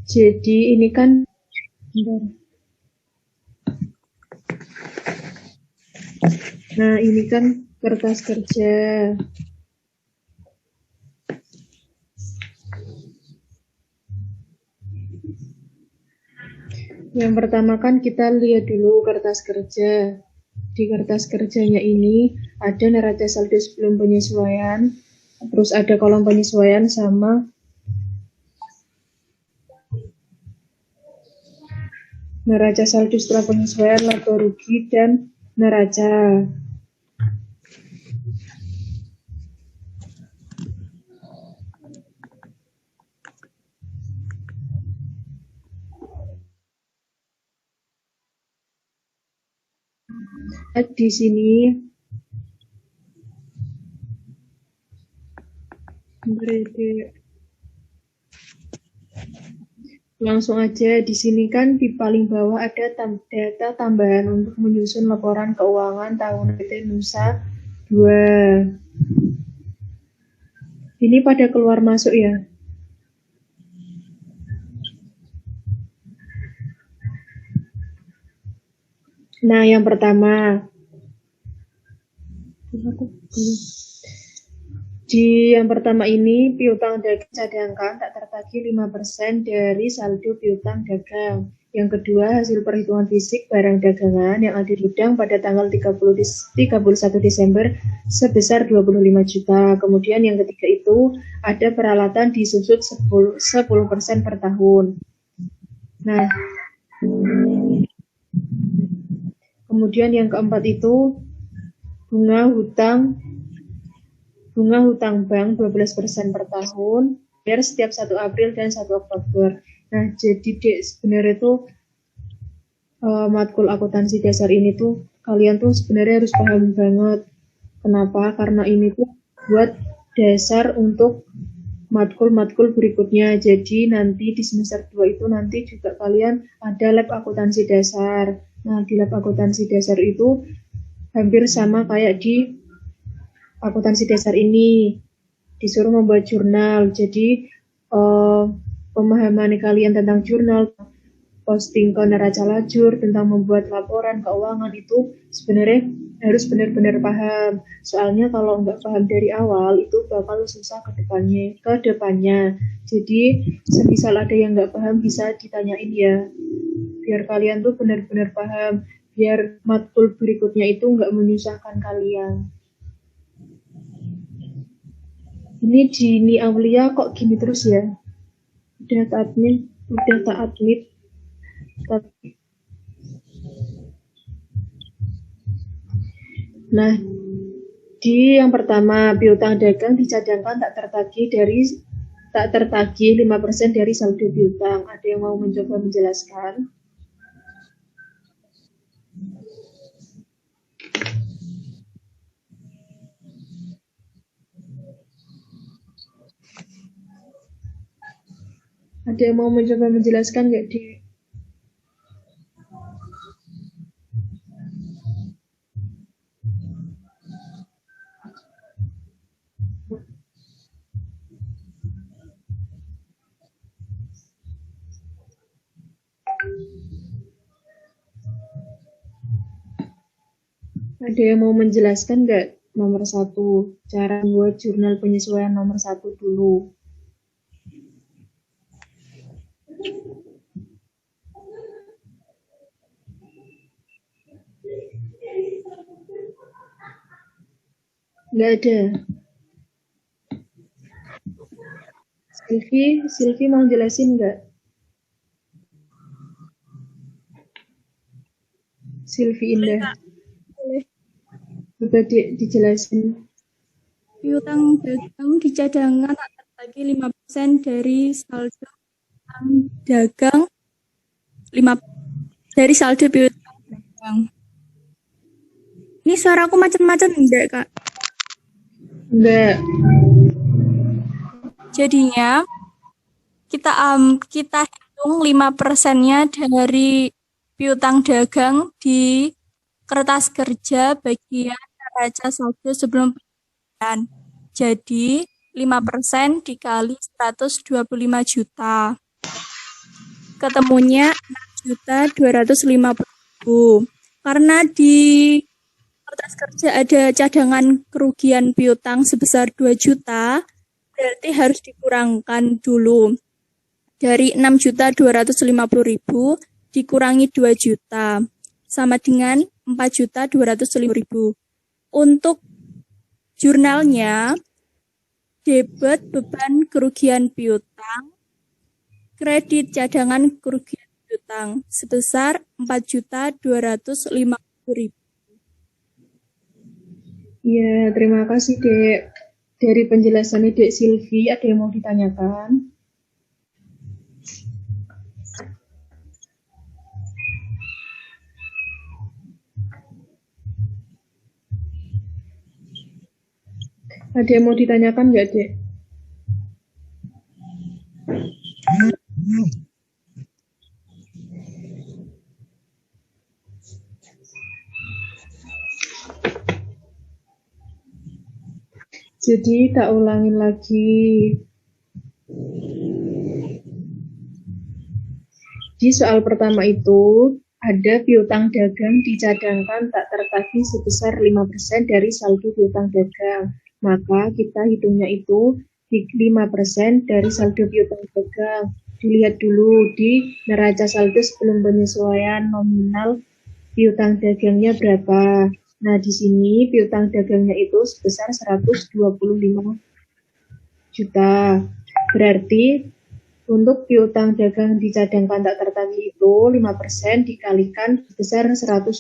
Jadi ini kan Nah, ini kan kertas kerja. Yang pertama kan kita lihat dulu kertas kerja. Di kertas kerjanya ini ada neraca saldo sebelum penyesuaian, terus ada kolom penyesuaian sama neraca saldo setelah penyesuaian, laba rugi, dan neraca. Di sini langsung aja, di sini kan di paling bawah ada data tambahan untuk menyusun laporan keuangan tahun PT Nusa 2. Ini pada keluar masuk ya. Nah, yang pertama ini piutang dagang cadangkan tak tertagih 5% dari saldo piutang dagang. Yang kedua, hasil perhitungan fisik barang dagangan yang ada di gudang pada tanggal 31 Desember sebesar 25 juta. Kemudian yang ketiga itu ada peralatan disusun 10% per tahun. Nah, kemudian yang keempat itu bunga hutang bank 12% per tahun, bayar setiap 1 April dan 1 Oktober. Nah, jadi Dek, sebenarnya tuh matkul akuntansi dasar ini tuh kalian tuh sebenarnya harus paham banget. Kenapa? Karena ini tuh buat dasar untuk matkul-matkul berikutnya. Jadi nanti di semester 2 itu nanti juga kalian ada lab akuntansi dasar. Nah, di lab akuntansi dasar itu hampir sama kayak di akuntansi dasar ini, disuruh membuat jurnal. Jadi pemahaman kalian tentang jurnal, posting ke neraca lajur, tentang membuat laporan keuangan itu sebenarnya harus benar-benar paham. Soalnya kalau nggak paham dari awal itu bakal susah ke depannya. Jadi semisal ada yang nggak paham bisa ditanyain ya. Biar kalian tuh benar-benar paham. Biar matkul berikutnya itu nggak menyusahkan kalian. Ini Dini Aulia kok gini terus ya? Udah tak admit. Nah, di yang pertama, piutang dagang dicadangkan tak tertagih 5% dari saldo piutang. Ada yang mau mencoba menjelaskan? Ada yang mau mencoba menjelaskan nggak, Di? Ada yang mau menjelaskan nggak? Nomor 1, cara buat jurnal penyesuaian nomor 1 dulu. Nggak ada. Silvi mau jelasin nggak? Silvi Indah. Coba dijelasin. Piutang dagang dicadangkan tak tertagih 5% dari saldo dagang 5 dari saldo piutang dagang. Ini suaraku macam-macam enggak, Kak? Enggak. Jadinya kita hitung 5%-nya dari piutang dagang di kertas kerja bagian neraca saldo sebelum penyesuaian. Jadi 5% dikali 125 juta. ketemunya 6.250.000. Karena di kertas kerja ada cadangan kerugian piutang sebesar 2 juta, berarti harus dikurangkan dulu. Dari 6.250.000 dikurangi 2 juta, sama dengan 4.250.000. Untuk jurnalnya, debit beban kerugian piutang, kredit cadangan kerugian piutang sebesar 4.250.000. Ya, terima kasih, Dek. Dari penjelasannya Dek Silvi, ada yang mau ditanyakan? Ada yang mau ditanyakan nggak, Dek? Jadi tak ulangin lagi. Di soal pertama itu, ada piutang dagang dicadangkan tak tertagih sebesar 5% dari saldo piutang dagang. Maka kita hitungnya itu 5% dari saldo piutang dagang. Dilihat dulu di neraca saldo sebelum penyesuaian nominal piutang dagangnya berapa. Nah, di sini piutang dagangnya itu sebesar 125 juta. Berarti untuk piutang dagang dicadangkan tak tertagih itu 5% dikalikan sebesar 125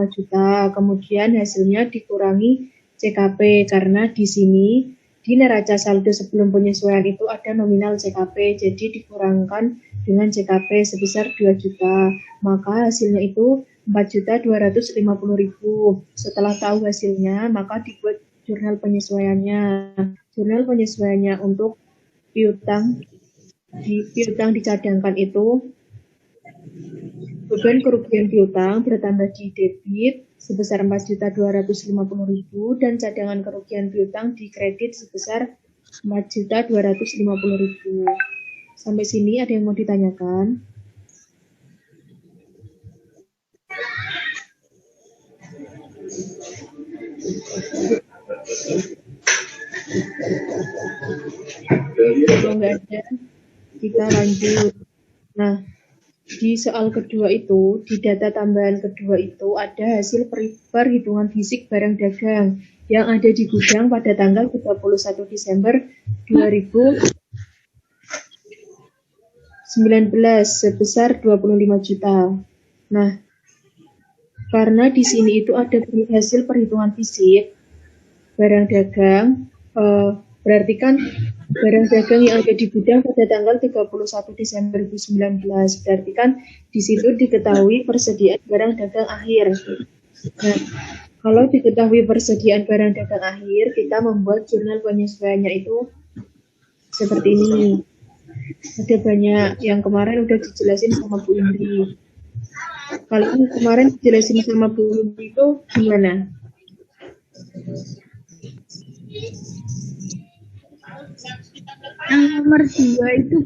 juta. Kemudian hasilnya dikurangi CKP karena di sini di neraca saldo sebelum penyesuaian itu ada nominal CKP. Jadi dikurangkan dengan CKP sebesar 2 juta. Maka hasilnya itu 4.250.000. Setelah tahu hasilnya, maka dibuat jurnal penyesuaiannya. Jurnal penyesuaiannya untuk piutang dicadangkan itu beban kerugian piutang bertambah di debit sebesar 4.250.000 dan cadangan kerugian piutang di kredit sebesar 4.250.000. Sampai sini ada yang mau ditanyakan? Kalau nggak ada, kita lanjut. Nah, di soal kedua itu, di data tambahan kedua itu ada hasil perhitungan fisik barang dagang yang ada di gudang pada tanggal 31 Desember 2019 sebesar 25 juta. Nah, karena di sini itu ada hasil perhitungan fisik barang dagang, berarti kan barang dagang yang ada di gudang pada tanggal 31 Desember 2019. Berarti kan di situ diketahui persediaan barang dagang akhir. Nah, kalau diketahui persediaan barang dagang akhir, kita membuat jurnal penyesuaiannya itu seperti ini. Ada banyak yang kemarin udah dijelasin sama Bu Indri. Kalau kemarin dijelasin sama Bu Indri itu gimana? Yang nomor 2 itu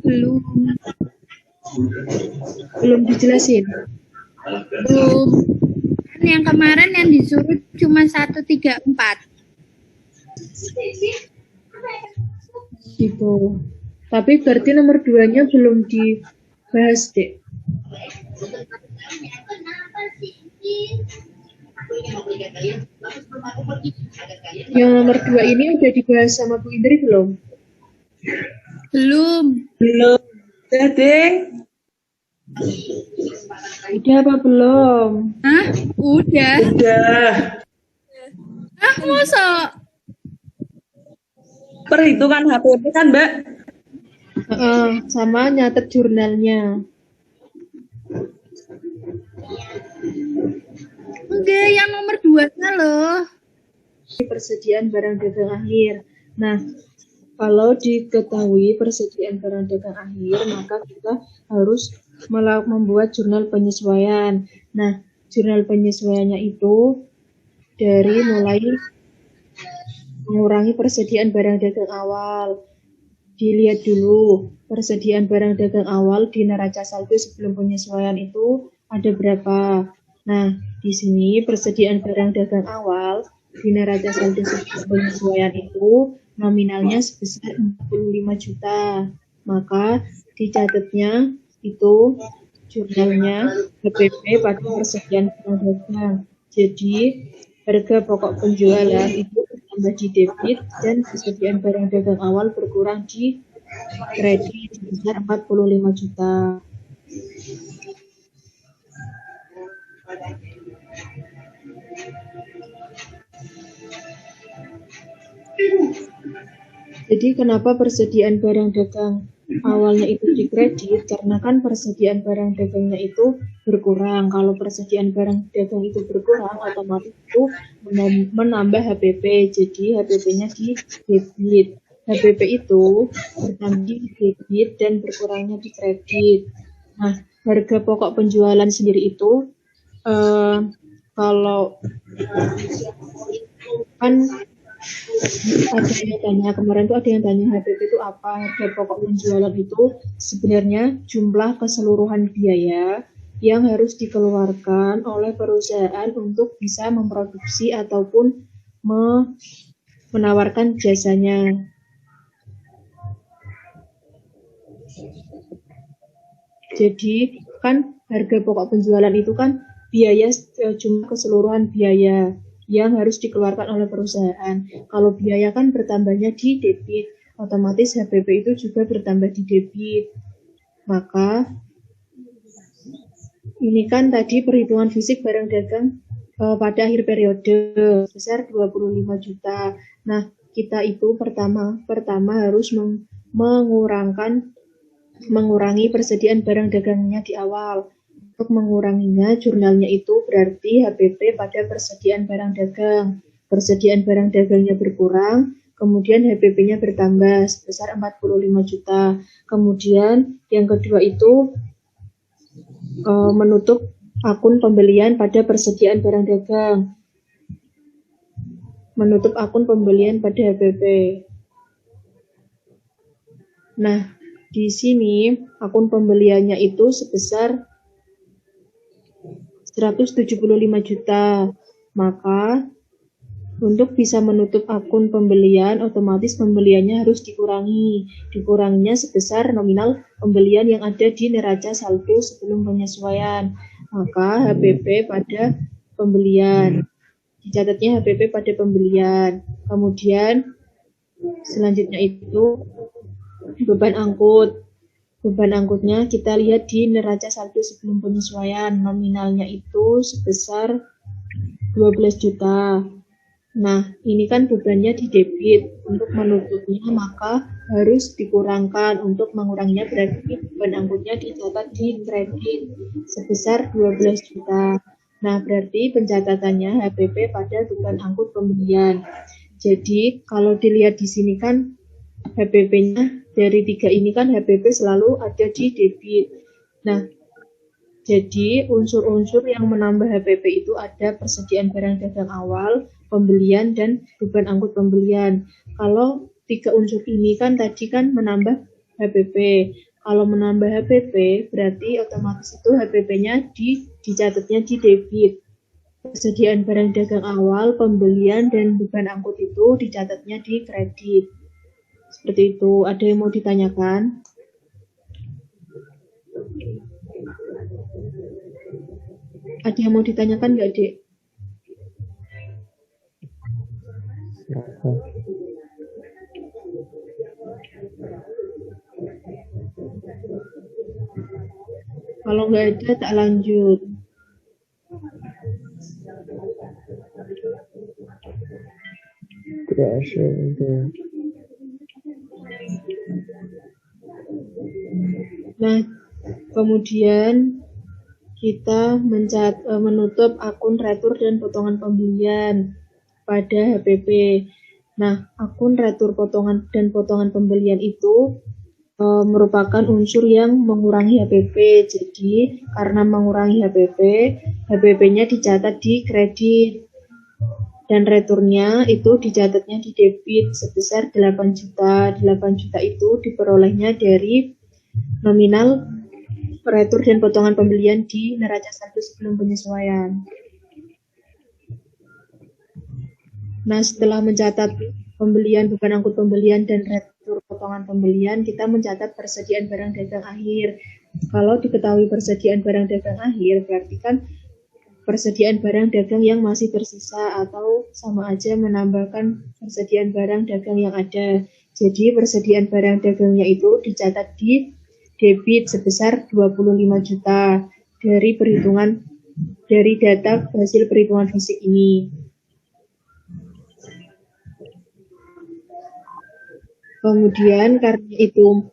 belum dijelasin. Belum. Yang kemarin yang disuruh cuma 134. Gitu. Tapi berarti nomor 2-nya belum dibahas, Dek. Yang nomor 2 ini udah dibahas sama Bu Indri belum? Belum. Udah, Dek. Udah apa belum? Hah? Udah. Ah, masa? Perhitungan HPP kan, Mbak? Sama nyatet jurnalnya. Enggak, yang nomor 2-nya loh. Persediaan barang dagang akhir. Nah, kalau diketahui persediaan barang dagang akhir, maka kita harus membuat jurnal penyesuaian. Nah, jurnal penyesuaiannya itu dari mulai mengurangi persediaan barang dagang awal. dilihat dulu persediaan barang dagang awal di neraca saldo sebelum penyesuaian itu ada berapa. Nah, di sini persediaan barang dagang awal di neraca saldo sebelum penyesuaian itu nominalnya sebesar 45 juta. Maka dicatatnya itu jurnalnya HPP pada persediaan barang dagang. Jadi harga pokok penjualan itu bertambah di debit dan persediaan barang dagang awal berkurang di kredit sebesar 45 juta. Jadi kenapa persediaan barang dagang awalnya itu di kredit? Karena kan persediaan barang dagangnya itu berkurang. Kalau persediaan barang dagang itu berkurang, otomatis itu menambah HPP. Jadi HPP-nya di debit. HPP itu bertambah di debit dan berkurangnya di kredit. Nah, harga pokok penjualan sendiri itu kalau kan ada yang tanya, kemarin tuh ada yang tanya HPP itu apa. Harga pokok penjualan itu sebenarnya jumlah keseluruhan biaya yang harus dikeluarkan oleh perusahaan untuk bisa memproduksi ataupun menawarkan jasanya. Jadi kan harga pokok penjualan itu kan biaya jumlah keseluruhan biaya yang harus dikeluarkan oleh perusahaan. Kalau biaya kan bertambahnya di debit, otomatis HPP itu juga bertambah di debit. Maka ini kan tadi perhitungan fisik barang dagang pada akhir periode sebesar 25 juta. Nah, kita itu pertama harus mengurangi persediaan barang dagangnya di awal. Untuk menguranginya, jurnalnya itu berarti HPP pada persediaan barang dagang. Persediaan barang dagangnya berkurang, kemudian HPP-nya bertambah sebesar 45 juta. Kemudian yang kedua itu menutup akun pembelian pada persediaan barang dagang. Menutup akun pembelian pada HPP. Nah, di sini akun pembeliannya itu sebesar 175 juta. Maka untuk bisa menutup akun pembelian, otomatis pembeliannya harus dikurangi. Dikuranginya sebesar nominal pembelian yang ada di neraca saldo sebelum penyesuaian. Maka HPP pada pembelian. Dicatatnya HPP pada pembelian. Kemudian selanjutnya itu beban angkut. Beban angkutnya kita lihat di neraca saldo sebelum penyesuaian. Nominalnya itu sebesar 12 juta. Nah, ini kan bebannya di debit. Untuk menutupnya maka harus dikurangkan. Untuk menguranginya berarti beban angkutnya dicatat di kredit sebesar 12 juta. Nah, berarti pencatatannya HPP pada beban angkut pembelian. Jadi, kalau dilihat di sini kan HPP-nya dari 3 ini kan HPP selalu ada di debit. Nah, jadi unsur-unsur yang menambah HPP itu ada persediaan barang dagang awal, pembelian, dan beban angkut pembelian. Kalau 3 unsur ini kan tadi kan menambah HPP. Kalau menambah HPP berarti otomatis itu HPP-nya dicatatnya di debit. Persediaan barang dagang awal, pembelian, dan beban angkut itu dicatatnya di kredit. Seperti itu. Ada yang mau ditanyakan? Ada yang mau ditanyakan nggak, Dek? Kalau nggak ada, tak lanjut. Nah, kemudian kita menutup akun retur dan potongan pembelian pada HPP. Nah, akun retur potongan dan potongan pembelian itu merupakan unsur yang mengurangi HPP. Jadi, karena mengurangi HPP, HPP-nya dicatat di kredit. Dan returnya itu dicatatnya di debit sebesar 8 juta. 8 juta itu diperolehnya dari nominal retur dan potongan pembelian di neraca saldo sebelum penyesuaian. Nah, setelah mencatat pembelian, beban angkut pembelian, dan retur potongan pembelian, kita mencatat persediaan barang dagang akhir. Kalau diketahui persediaan barang dagang akhir, berarti kan persediaan barang dagang yang masih tersisa atau sama aja menambahkan persediaan barang dagang yang ada. Jadi persediaan barang dagangnya itu dicatat di debit sebesar 25 juta dari data hasil perhitungan fisik ini. Kemudian karena itu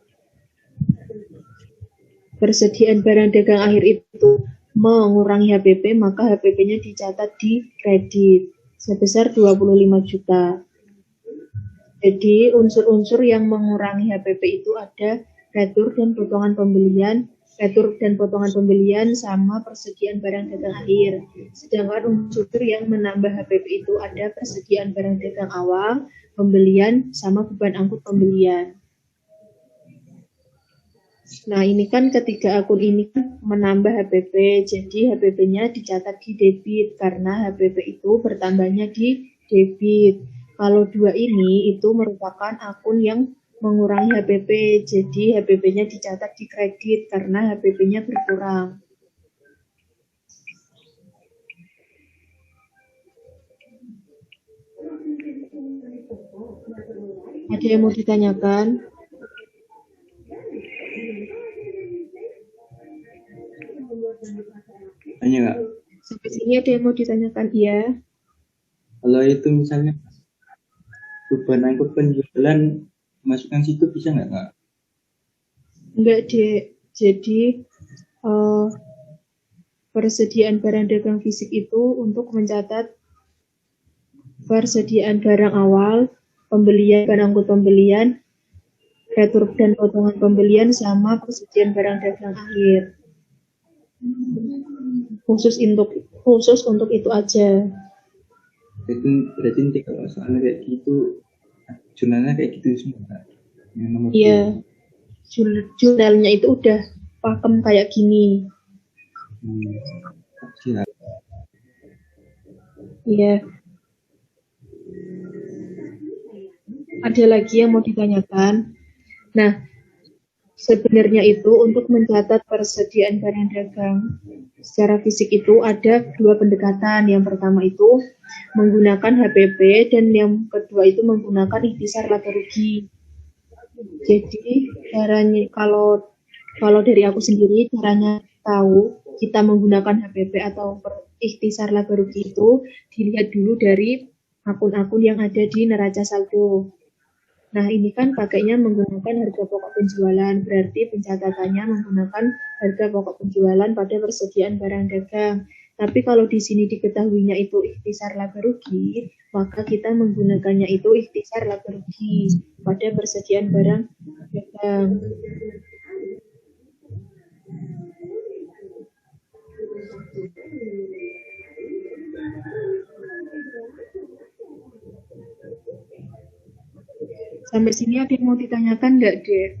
persediaan barang dagang akhir itu mengurangi HPP, maka HPP-nya dicatat di kredit sebesar 25 juta. Jadi unsur-unsur yang mengurangi HPP itu ada retur dan potongan pembelian sama persediaan barang dagang akhir. Sedangkan unsur yang menambah HPP itu ada persediaan barang dagang awal, pembelian, sama beban angkut pembelian. Nah, ini kan ketiga akun ini kan menambah HPP, jadi HPP-nya dicatat di debit karena HPP itu bertambahnya di debit. Kalau dua ini itu merupakan akun yang mengurangi HPP, jadi HPP-nya dicatat di kredit karena HPP-nya berkurang. Ada yang mau ditanyakan? Tanya nggak? Sampai sini ada yang mau ditanyakan? Iya. Kalau itu misalnya beban angkut penjualan masukkan situ bisa nggak, Kak? Enggak, Dek. Jadi persediaan barang dagang fisik itu untuk mencatat persediaan barang awal, pembelian, barang angkut pembelian, retur dan potongan pembelian, sama persediaan barang dagang akhir. Khusus untuk itu aja. Berarti nanti kalau soalnya kayak gitu, jurnalnya kayak gitu semua, Kak? Yang nomor Iya, jurnalnya itu udah pakem kayak gini. Siap. Iya. Ada lagi yang mau ditanyakan? Nah, sebenarnya itu untuk mencatat persediaan barang dagang secara fisik itu ada dua pendekatan. Yang pertama itu menggunakan HPP dan yang kedua itu menggunakan ikhtisar laba rugi. Jadi caranya kalau dari aku sendiri caranya tahu kita menggunakan HPP atau ikhtisar laba rugi itu dilihat dulu dari akun-akun yang ada di neraca saldo. Nah, ini kan pakainya menggunakan harga pokok penjualan, berarti pencatatannya menggunakan harga pokok penjualan pada persediaan barang dagang. Tapi kalau di sini diketahuinya itu ikhtisar laba rugi, maka kita menggunakannya itu ikhtisar laba rugi pada persediaan barang dagang. Sampai sini ada yang mau ditanyakan nggak, Dek?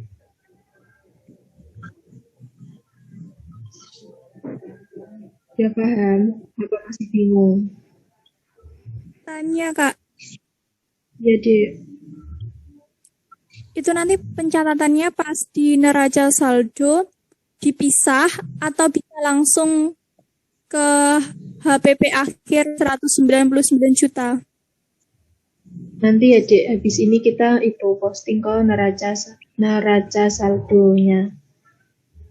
Ya paham? Apa masih bingung? Tanya, Kak. Ya, Dek. Itu nanti pencatatannya pas di neraca saldo dipisah atau bisa langsung ke HPP akhir 199 juta? Nanti ya, Dek, habis ini kita itu posting ke neraca saldonya.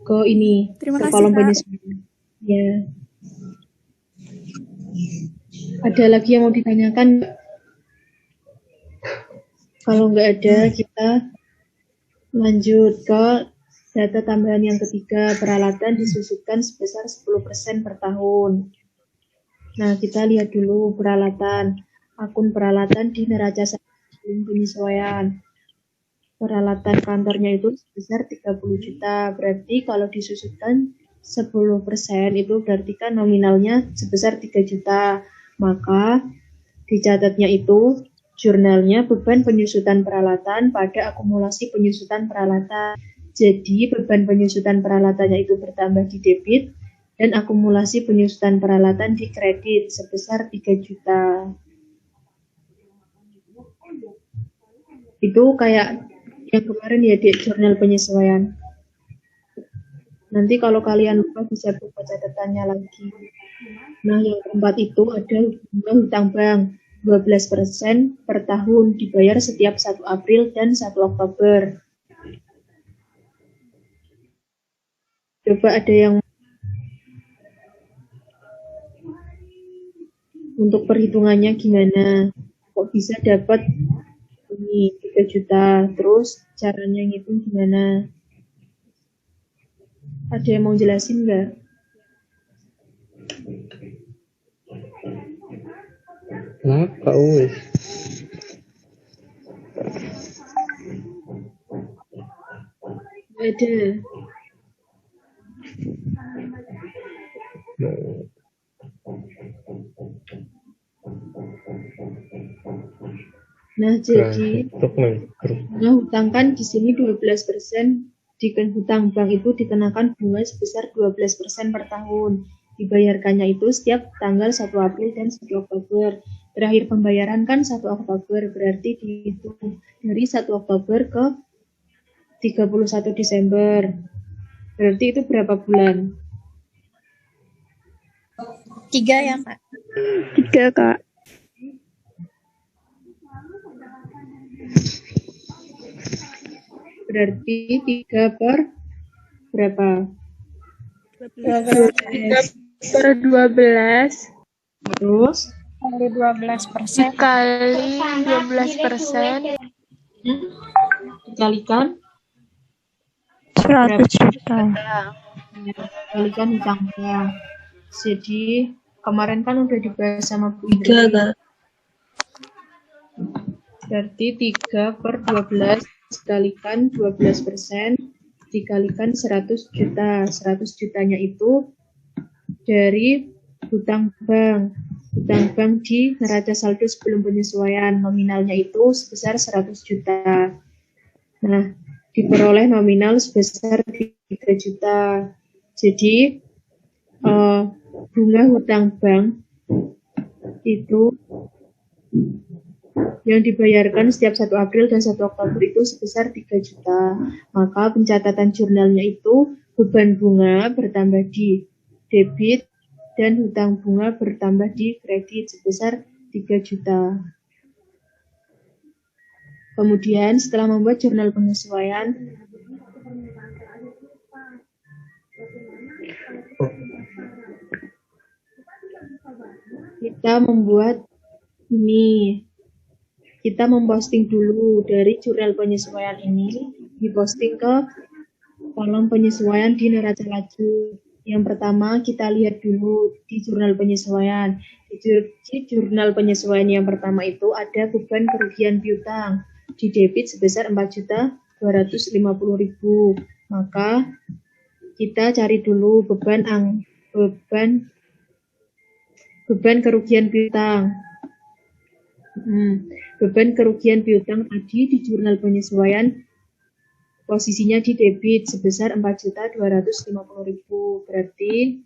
Ke ini, Terima ke kasih, kolom Kak. penyesuaian. Ya. Ada lagi yang mau ditanyakan nggak? Kalau nggak ada, kita lanjut ke data tambahan yang ketiga. Peralatan disusutkan sebesar 10% per tahun. Nah, kita lihat dulu peralatan. Akun peralatan di neraca sebelum penyesuaian. Peralatan kantornya itu sebesar 30 juta. Berarti kalau disusutkan 10% itu berarti kan nominalnya sebesar 3 juta. Maka Dicatatnya itu jurnalnya beban penyusutan peralatan pada akumulasi penyusutan peralatan. Jadi beban penyusutan peralatannya itu bertambah di debit dan akumulasi penyusutan peralatan di kredit sebesar 3 juta. Itu kayak yang kemarin ya di jurnal penyesuaian. Nanti kalau kalian lupa bisa buka catatannya lagi. Nah, yang keempat itu ada bunga hutang bank 12% per tahun dibayar setiap 1 April dan 1 Oktober. Coba ada yang untuk perhitungannya gimana? Kok bisa dapat ini 3 juta? Terus caranya ngitung gimana? Ada yang mau jelasin nggak? Kenapa wes? Ada. Nah, jadi bunga hutang kan di sini 12%, hutang bank itu dikenakan bunga sebesar 12% per tahun. Dibayarkannya itu setiap tanggal 1 April dan 1 Oktober. Terakhir pembayaran kan 1 Oktober, berarti dihitung dari 1 Oktober ke 31 Desember. Berarti itu berapa bulan? 3 ya, Kak? 3, Kak. Berarti 3 per berapa? per 12 Terus Kali 12%. dikali 12%, dikalikan 100 juta. dikalikan hutang bank. Jadi kemarin kan udah dibahas sama Bu Indri. 3, Kak. Berarti 3 per 12 dikalikan 12% dikalikan 100 juta. 100 jutanya itu dari hutang bank. Hutang bank di neraca saldo sebelum penyesuaian. Nominalnya itu sebesar 100 juta. Nah, diperoleh nominal sebesar 3 juta. Jadi, bunga hutang bank itu yang dibayarkan setiap 1 April dan 1 Oktober itu sebesar 3 juta. Maka pencatatan jurnalnya itu beban bunga bertambah di debit dan hutang bunga bertambah di kredit sebesar 3 juta. Kemudian setelah membuat jurnal penyesuaian, kita membuat ini. Kita memposting dulu dari jurnal penyesuaian ini, diposting ke kolom penyesuaian di neraca laju. Yang pertama kita lihat dulu di jurnal penyesuaian. Di jurnal penyesuaian yang pertama itu ada beban kerugian piutang di debit sebesar 4.250.000. Maka kita cari dulu beban kerugian piutang. Beban kerugian piutang tadi di jurnal penyesuaian posisinya di debit sebesar 4.250.000. Berarti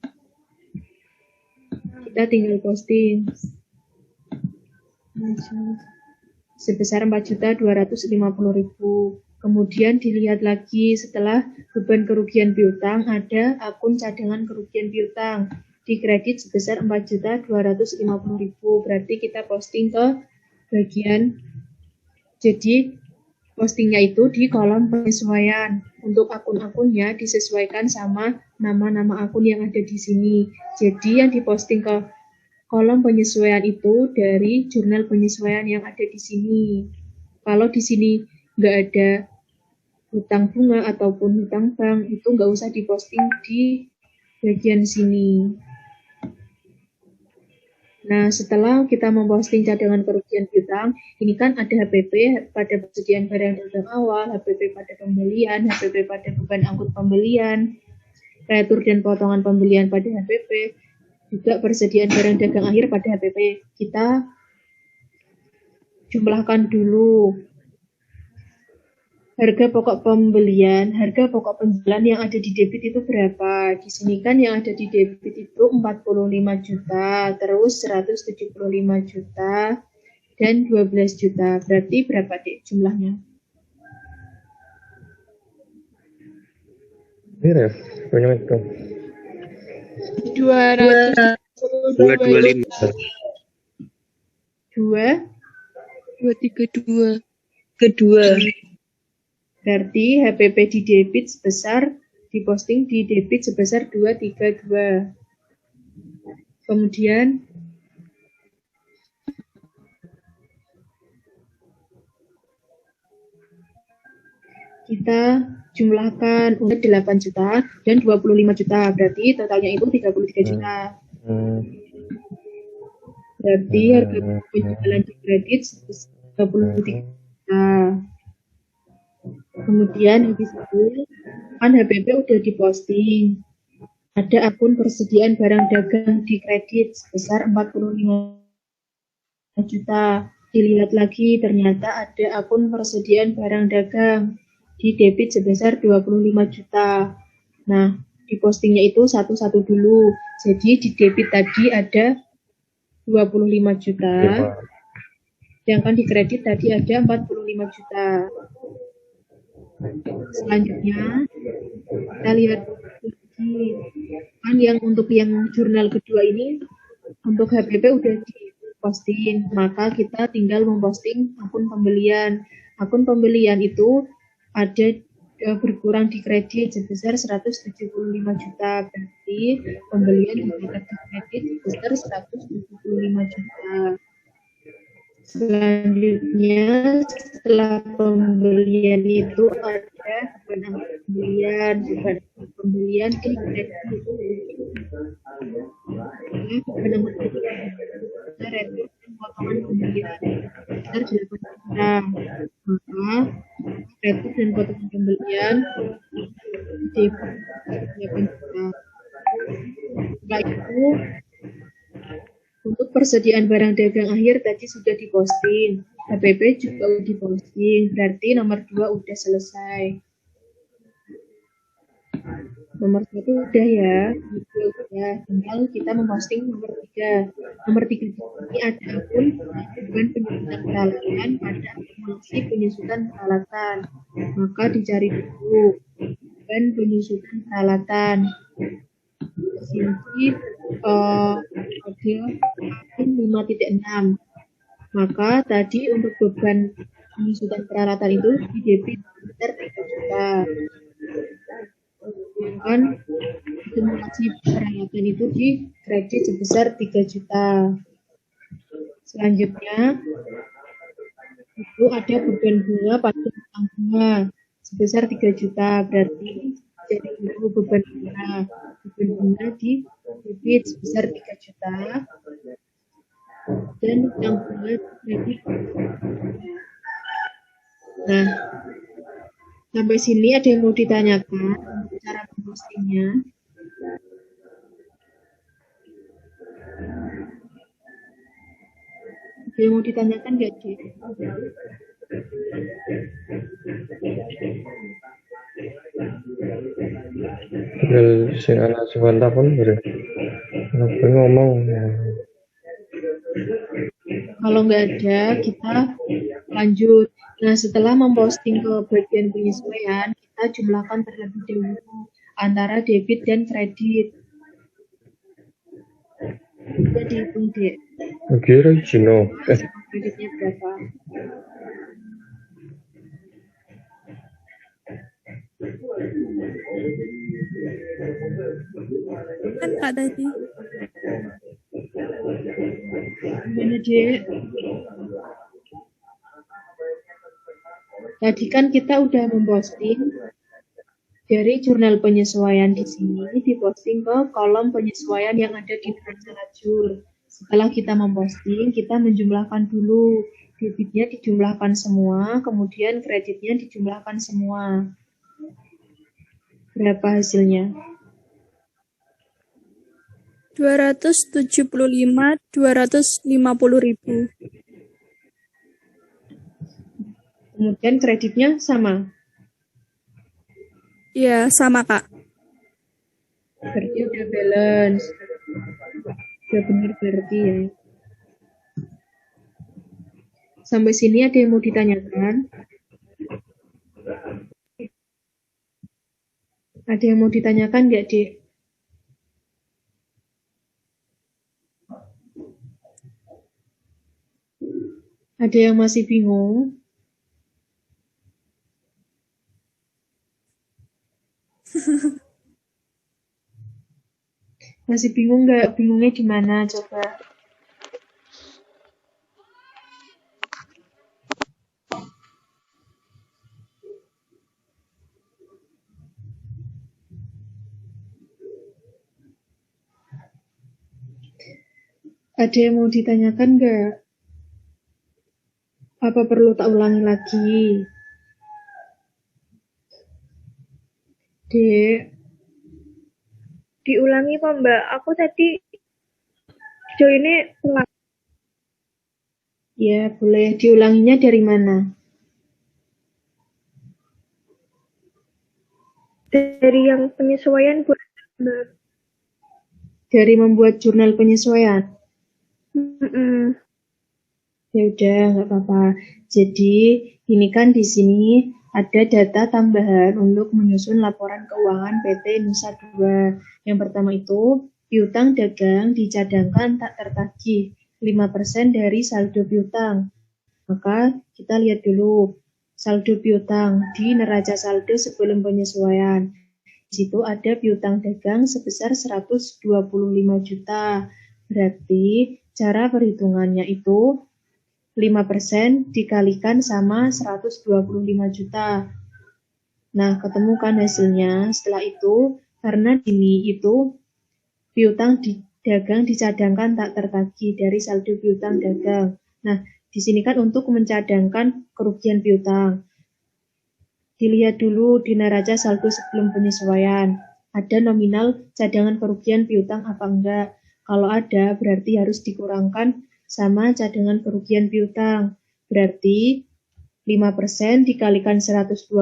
kita tinggal posting sebesar 4.250.000. Kemudian dilihat lagi setelah beban kerugian piutang ada akun cadangan kerugian piutang di kredit sebesar 4.250.000. Berarti kita posting ke bagian, jadi postingnya itu di kolom penyesuaian. Untuk akun-akunnya disesuaikan sama nama-nama akun yang ada di sini. Jadi yang diposting ke kolom penyesuaian itu dari jurnal penyesuaian yang ada di sini. Kalau di sini nggak ada hutang bunga ataupun hutang bank, itu nggak usah diposting di bagian sini. Nah, setelah kita memposting cadangan kerugian piutang, ini kan ada HPP pada persediaan barang dagang awal, HPP pada pembelian, HPP pada beban angkut pembelian, retur dan potongan pembelian pada HPP, juga persediaan barang dagang akhir pada HPP. Kita jumlahkan dulu. Harga pokok penjualan yang ada di debit itu berapa? Di sini kan yang ada di debit itu 45 juta, terus 175 juta, dan 12 juta. Berarti berapa, Dek, jumlahnya? Ini ref, banyak itu. 225. 232. Kedua. Berarti HPP diposting di debit sebesar 232. Kemudian kita jumlahkan untuk 8 juta dan 25 juta. Berarti totalnya itu 33 juta. Berarti harga penjualan di kredit sebesar 33 juta. Kemudian habis itu kan HPP udah diposting. Ada akun persediaan barang dagang di kredit sebesar 45 juta. Dilihat lagi ternyata ada akun persediaan barang dagang di debit sebesar 25 juta. Nah, di postingnya itu satu-satu dulu. Jadi di debit tadi ada 25 juta. Sedangkan di kredit tadi ada 45 juta. Selanjutnya kita lihat lagi kan yang untuk yang jurnal kedua ini untuk HPP udah diposting, maka kita tinggal memposting akun pembelian. Akun pembelian itu ada berkurang di kredit sebesar 175 juta, berarti pembelian dicatat di kredit sebesar 175 juta. Selanjutnya setelah pembelian itu ada benang pembelian di kredit. Benang pembelian potongan pembelian sebesar 8 juta. Maka kredit dan potongan pembelian di 8 juta. Setelah itu untuk persediaan barang dagang akhir tadi sudah diposting, HPP juga udah diposting, berarti nomor 2 udah selesai. Nomor 1 udah ya, udah. Tinggal kita memposting nomor 3. Nomor 3 ini ada akun beban penyusutan peralatan, ada akumulasi penyusutan peralatan. Maka dicari dulu beban penyusutan peralatan. Di sini ada akun 5.6. Maka tadi untuk beban penyusutan peralatan itu di debit sekitar 3 juta. Sedangkan akumulasi peralatan itu di kredit sebesar 3 juta. Selanjutnya itu ada beban bunga pada utang bunga sebesar 3 juta. Berarti jadi itu beban bunga di debit sebesar 3 juta dan utang bunga kredit. Nah, sampai sini ada yang mau ditanyakan untuk cara mempostingnya? Ada yang mau ditanyakan nggak, Dik? Tinggal sing ana sing takon bare. Ngopo ngomong. Kalau nggak ada, kita lanjut. Nah, setelah memposting ke bagian penyesuaian, kita jumlahkan terlebih dahulu antara debit dan kredit. Kita dihitung, Dek. Kira Cino. Kreditnya berapa? Kan Kak tadi. Gimana, Dek? Tadi kan kita udah memposting dari jurnal penyesuaian di sini, diposting ke kolom penyesuaian yang ada di neraca lajur. Setelah kita memposting, kita menjumlahkan dulu. Debitnya dijumlahkan semua, kemudian kreditnya dijumlahkan semua. Berapa hasilnya? 275, 250.000. Kemudian kreditnya sama. Iya, sama Kak. Berarti udah balance. Udah benar berarti ya. Sampai sini ada yang mau ditanyakan? Ada yang mau ditanyakan nggak, Dek? Ada yang masih bingung? Masih bingung nggak? Bingungnya di mana? Coba. Ada yang mau ditanyakan nggak? Apa perlu tak ulangi lagi? Dek, Diulangi kok Mbak, aku tadi joinnya telat. ya boleh diulanginya dari mana? Dari yang penyesuaian buat Mbak. Dari membuat jurnal penyesuaian. Mm-mm. Ya udah, nggak apa-apa. Jadi, ini kan di sini ada data tambahan untuk menyusun laporan keuangan PT Nusa Dua. Yang pertama itu, piutang dagang dicadangkan tak tertagih 5% dari saldo piutang. Maka kita lihat dulu saldo piutang di neraca saldo sebelum penyesuaian. Di situ ada piutang dagang sebesar 125 juta. Berarti cara perhitungannya itu 5% dikalikan sama 125 juta. Nah, ketemu kan hasilnya. Setelah itu, karena ini itu piutang dagang dicadangkan tak tertagih dari saldo piutang dagang. Nah, di sini kan untuk mencadangkan kerugian piutang. Dilihat dulu di neraca saldo sebelum penyesuaian. Ada nominal cadangan kerugian piutang apa enggak? Kalau ada, berarti harus dikurangkan sama cadangan kerugian piutang. Berarti 5% dikalikan 125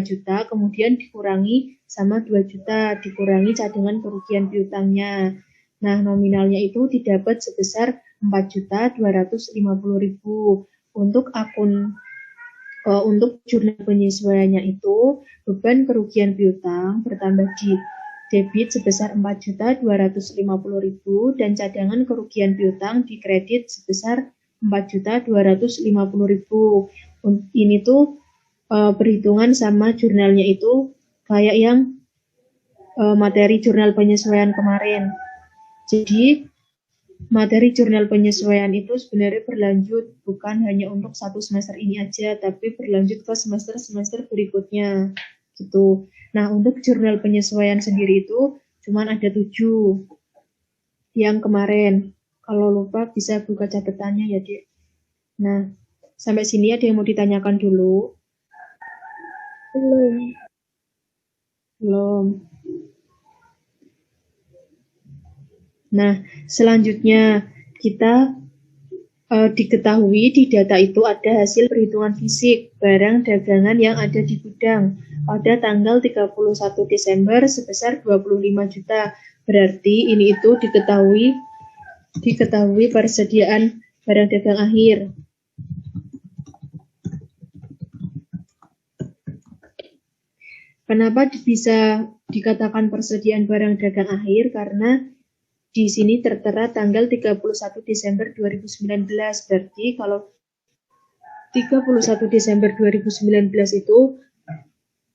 juta, kemudian dikurangi sama 2 juta, dikurangi cadangan kerugian piutangnya. Nah, nominalnya itu didapat sebesar 4.250.000. Untuk jurnal penyesuaiannya itu, beban kerugian piutang bertambah di debit sebesar 4.250.000 dan cadangan kerugian piutang di kredit sebesar 4.250.000. Ini tuh perhitungan sama jurnalnya itu kayak yang materi jurnal penyesuaian kemarin. Jadi materi jurnal penyesuaian itu sebenarnya berlanjut, bukan hanya untuk satu semester ini aja, tapi berlanjut ke semester-semester berikutnya gitu. Nah, untuk jurnal penyesuaian sendiri itu cuman ada 7 yang kemarin. Kalau lupa bisa buka catatannya ya, Dek. Nah, sampai sini ada yang mau ditanyakan dulu? Belum. Nah, selanjutnya kita diketahui di data itu ada hasil perhitungan fisik barang dagangan yang ada di gudang pada tanggal 31 Desember sebesar 25 juta. Berarti ini itu diketahui persediaan barang dagang akhir. Kenapa bisa dikatakan persediaan barang dagang akhir? Karena di sini tertera tanggal 31 Desember 2019. Berarti kalau 31 Desember 2019 itu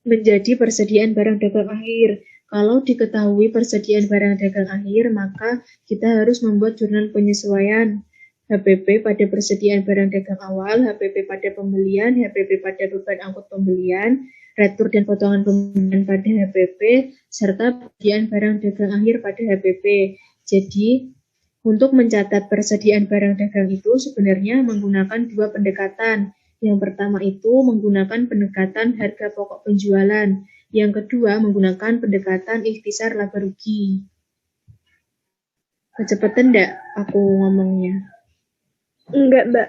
menjadi persediaan barang dagang akhir. Kalau diketahui persediaan barang dagang akhir, maka kita harus membuat jurnal penyesuaian HPP pada persediaan barang dagang awal, HPP pada pembelian, HPP pada beban angkut pembelian, retur dan potongan pembelian pada HPP, serta persediaan barang dagang akhir pada HPP. Jadi, untuk mencatat persediaan barang dagang itu sebenarnya menggunakan 2 pendekatan. Yang pertama itu menggunakan pendekatan harga pokok penjualan. Yang kedua menggunakan pendekatan ikhtisar laba rugi. Kecepatan enggak aku ngomongnya? Enggak, Mbak.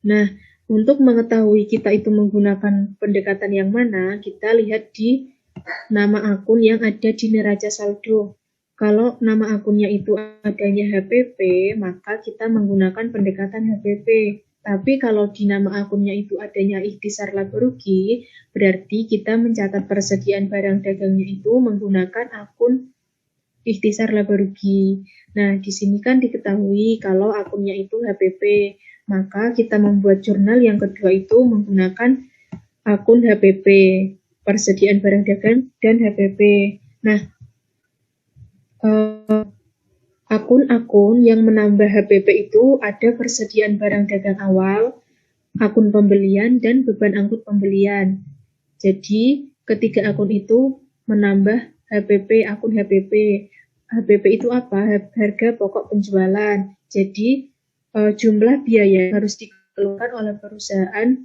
Nah, untuk mengetahui kita itu menggunakan pendekatan yang mana, kita lihat di nama akun yang ada di neraca saldo. Kalau nama akunnya itu adanya HPP, maka kita menggunakan pendekatan HPP. Tapi kalau di nama akunnya itu adanya ikhtisar laba rugi, berarti kita mencatat persediaan barang dagangnya itu menggunakan akun ikhtisar laba rugi. Nah, di sini kan diketahui kalau akunnya itu HPP, maka kita membuat jurnal yang kedua itu menggunakan akun HPP, persediaan barang dagang dan HPP. Nah, akun-akun yang menambah HPP itu ada persediaan barang dagang awal, akun pembelian, dan beban angkut pembelian. Jadi, ketiga akun itu menambah HPP, akun HPP. HPP itu apa? Harga pokok penjualan. Jadi, jumlah biaya harus dikeluarkan oleh perusahaan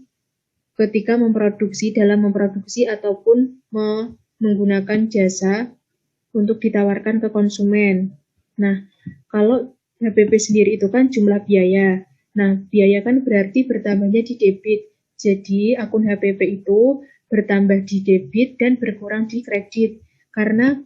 ketika dalam memproduksi ataupun menggunakan jasa untuk ditawarkan ke konsumen. Nah, kalau HPP sendiri itu kan jumlah biaya. Nah, biaya kan berarti bertambahnya di debit. Jadi, akun HPP itu bertambah di debit dan berkurang di kredit. Karena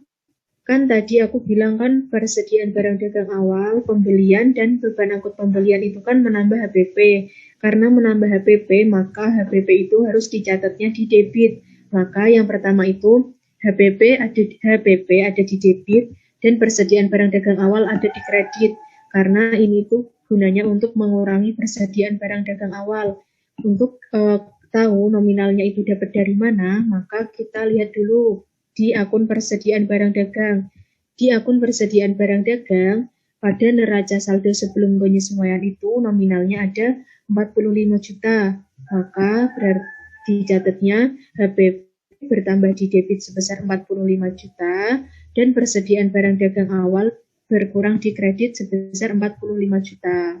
kan tadi aku bilang kan persediaan barang dagang awal, pembelian, dan beban angkut pembelian itu kan menambah HPP. Karena menambah HPP, maka HPP itu harus dicatatnya di debit. Maka yang pertama itu HPP ada di debit dan persediaan barang dagang awal ada di kredit. Karena ini tuh gunanya untuk mengurangi persediaan barang dagang awal. Untuk tahu nominalnya itu dapat dari mana, maka kita lihat dulu di akun persediaan barang dagang. Di akun persediaan barang dagang, pada neraca saldo sebelum penyesuaian itu nominalnya ada 45 juta. Maka berarti catatnya HPP bertambah di debit sebesar 45 juta dan persediaan barang dagang awal berkurang di kredit sebesar 45 juta.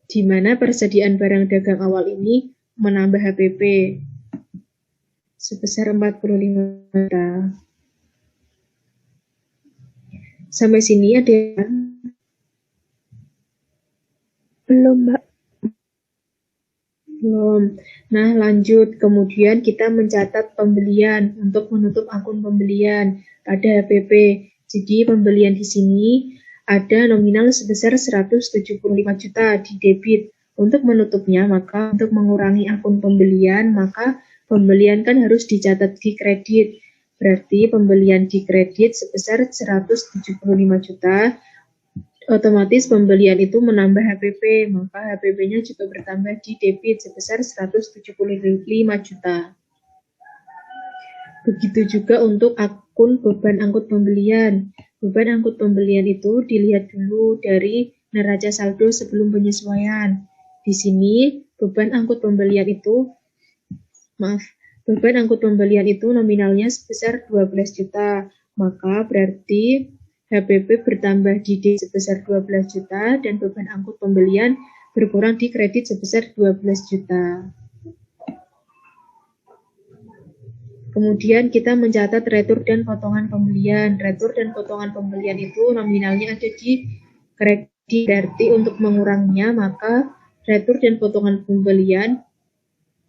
Di mana persediaan barang dagang awal ini menambah HPP sebesar 45 juta. Sampai sini ada yang Belum, Mbak. belum. Nah, lanjut. Kemudian kita mencatat pembelian untuk menutup akun pembelian pada HPP. Jadi pembelian di sini ada nominal sebesar 175 juta di debit. Untuk menutupnya, maka untuk mengurangi akun pembelian, maka pembelian kan harus dicatat di kredit. Berarti pembelian di kredit sebesar 175 juta. Otomatis pembelian itu menambah HPP, maka HPP-nya juga bertambah di debit sebesar 175 juta. Begitu juga untuk akun beban angkut pembelian. Beban angkut pembelian itu dilihat dulu dari neraca saldo sebelum penyesuaian. Di sini beban angkut pembelian itu nominalnya sebesar 12 juta. Maka berarti HPP bertambah di D sebesar 12 juta dan beban angkut pembelian berkurang di kredit sebesar 12 juta. Kemudian kita mencatat retur dan potongan pembelian. Retur dan potongan pembelian itu nominalnya ada di kredit. Berarti untuk menguranginya, maka retur dan potongan pembelian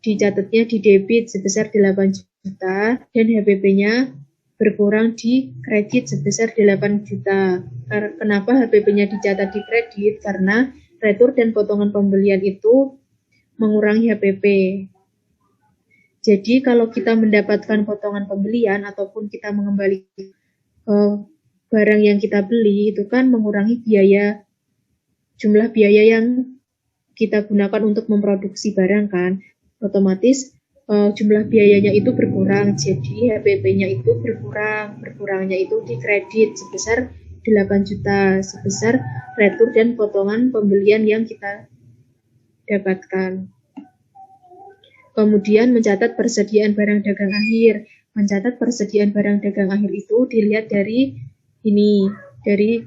dicatatnya di debit sebesar 8 juta dan HPP-nya berkurang di kredit sebesar 8 juta. Kenapa HPP-nya dicatat di kredit? Karena retur dan potongan pembelian itu mengurangi HPP. Jadi kalau kita mendapatkan potongan pembelian ataupun kita mengembalikan barang yang kita beli, itu kan mengurangi jumlah biaya yang kita gunakan untuk memproduksi barang kan. Otomatis jumlah biayanya itu berkurang, jadi HPP-nya itu berkurangnya itu di kredit sebesar 8 juta, sebesar retur dan potongan pembelian yang kita dapatkan. Kemudian mencatat persediaan barang dagang akhir. Mencatat persediaan barang dagang akhir itu dilihat dari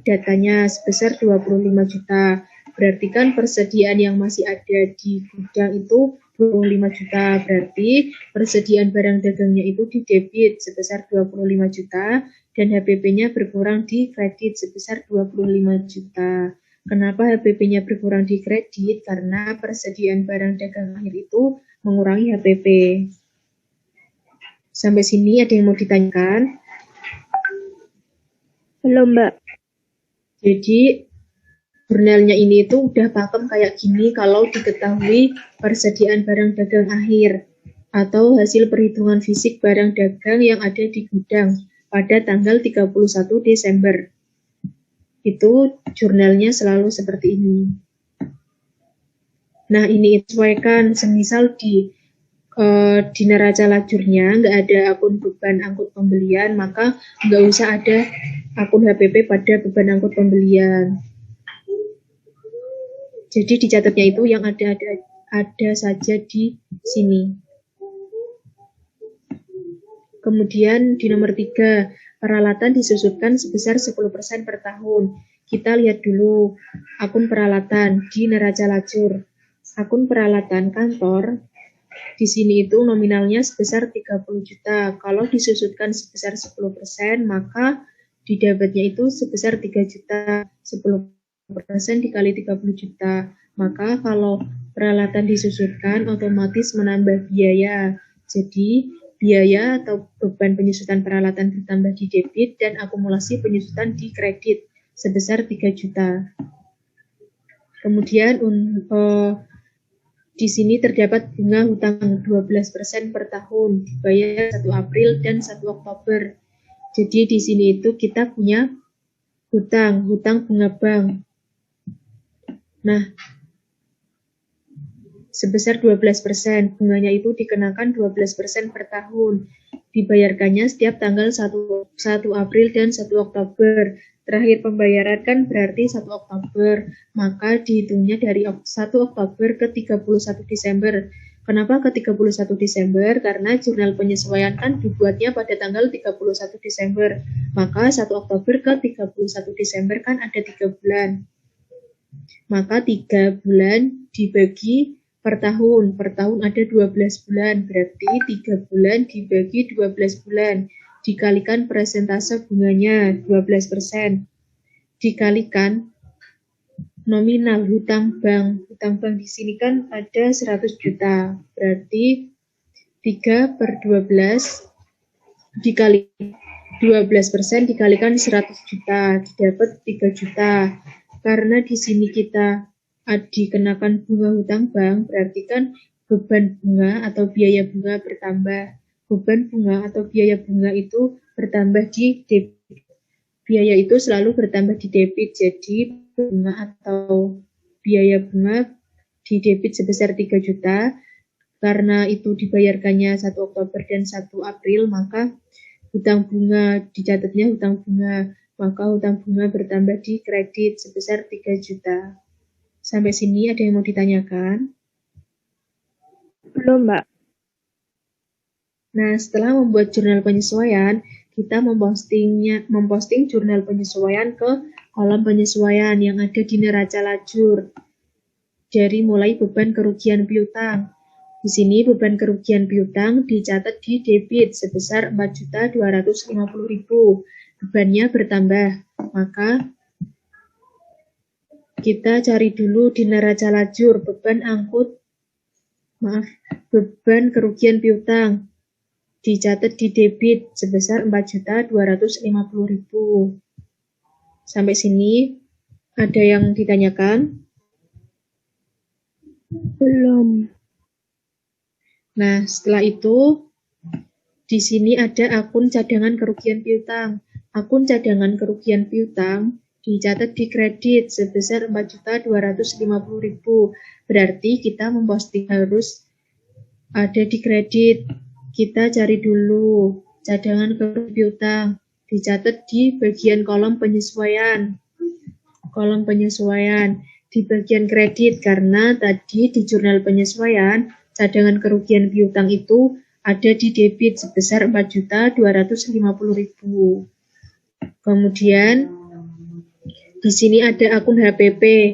datanya sebesar 25 juta. Berarti kan persediaan yang masih ada di gudang itu 25 juta. Berarti persediaan barang dagangnya itu di debit sebesar 25 juta dan HPP-nya berkurang di kredit sebesar 25 juta. Kenapa HPP-nya berkurang di kredit? Karena persediaan barang dagang akhir itu mengurangi HPP. Sampai sini ada yang mau ditanyakan? Belum, Mbak. Jadi jurnalnya ini itu udah pakem kayak gini kalau diketahui persediaan barang dagang akhir atau hasil perhitungan fisik barang dagang yang ada di gudang pada tanggal 31 Desember. Itu jurnalnya selalu seperti ini. Nah, ini sesuaikan semisal di neraca lajurnya nggak ada akun beban angkut pembelian, maka nggak usah ada akun HPP pada beban angkut pembelian. Jadi dicatatnya itu yang ada saja di sini. Kemudian di nomor 3, peralatan disusutkan sebesar 10% per tahun. Kita lihat dulu akun peralatan di neraca lajur. Akun peralatan kantor di sini itu nominalnya sebesar 30 juta. Kalau disusutkan sebesar 10%, maka di debitnya itu sebesar 3 juta. 10% dikali 30 juta. Maka kalau peralatan disusutkan otomatis menambah biaya. Jadi biaya atau beban penyusutan peralatan bertambah di debit dan akumulasi penyusutan di kredit sebesar 3 juta. Kemudian di sini terdapat bunga hutang 12% per tahun, dibayar 1 April dan 1 Oktober. Jadi di sini itu kita punya hutang bunga bank. Nah, sebesar 12%, bunganya itu dikenakan 12% per tahun. Dibayarkannya setiap tanggal 1 April dan 1 Oktober. Terakhir pembayaran kan berarti 1 Oktober, maka dihitungnya dari 1 Oktober ke 31 Desember. Kenapa ke 31 Desember? Karena jurnal penyesuaian kan dibuatnya pada tanggal 31 Desember. Maka 1 Oktober ke 31 Desember kan ada 3 bulan. Maka 3 bulan dibagi per tahun ada 12 bulan, berarti 3 bulan dibagi 12 bulan, dikalikan persentase bunganya 12%, dikalikan nominal hutang bank. Hutang bank di sini kan ada 100 juta, berarti 3/12 dikali 12% dikalikan 100 juta, dapat 3 juta. Karena di sini kita dikenakan bunga hutang bank, berarti kan beban bunga atau biaya bunga bertambah. Beban bunga atau biaya bunga itu bertambah di debit. Biaya itu selalu bertambah di debit, jadi bunga atau biaya bunga di debit sebesar 3 juta. Karena itu dibayarkannya 1 Oktober dan 1 April, maka hutang bunga dicatatnya hutang bunga, maka hutang bunga bertambah di kredit sebesar 3 juta. Sampai sini ada yang mau ditanyakan? Belum, Mbak. Nah, setelah membuat jurnal penyesuaian, kita memposting jurnal penyesuaian ke kolom penyesuaian yang ada di neraca lajur. Dari mulai beban kerugian piutang. Di sini beban kerugian piutang dicatat di debit sebesar 4.250.000. Bebannya bertambah, maka kita cari dulu di neraca lajur beban kerugian piutang dicatat di debit sebesar 4.250.000. Sampai sini ada yang ditanyakan? Belum. Nah, setelah itu di sini ada akun cadangan kerugian piutang. Akun cadangan kerugian piutang dicatat di kredit sebesar 4.250.000. Berarti kita memposting harus ada di kredit. Kita cari dulu cadangan kerugian piutang. Dicatat di bagian kolom penyesuaian. Kolom penyesuaian di bagian kredit, karena tadi di jurnal penyesuaian cadangan kerugian piutang itu ada di debit sebesar 4.250.000. Kemudian di sini ada akun HPP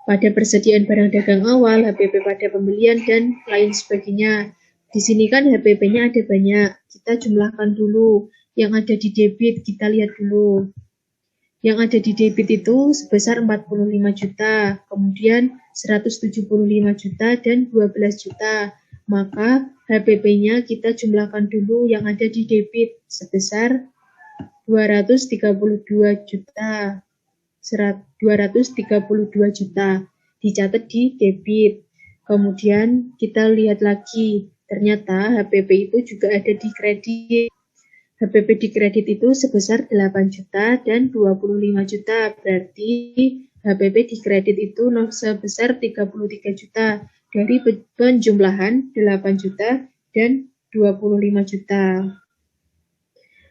pada persediaan barang dagang awal, HPP pada pembelian, dan lain sebagainya. Di sini kan HPP-nya ada banyak. Kita jumlahkan dulu. Yang ada di debit, kita lihat dulu. Yang ada di debit itu sebesar 45 juta, kemudian 175 juta, dan 12 juta. Maka HPP-nya kita jumlahkan dulu yang ada di debit sebesar 232 juta. 232 juta dicatat di debit. Kemudian kita lihat lagi, ternyata HPP itu juga ada di kredit. HPP di kredit itu sebesar 8 juta dan 25 juta. Berarti HPP di kredit itu sebesar 33 juta dari penjumlahan 8 juta dan 25 juta.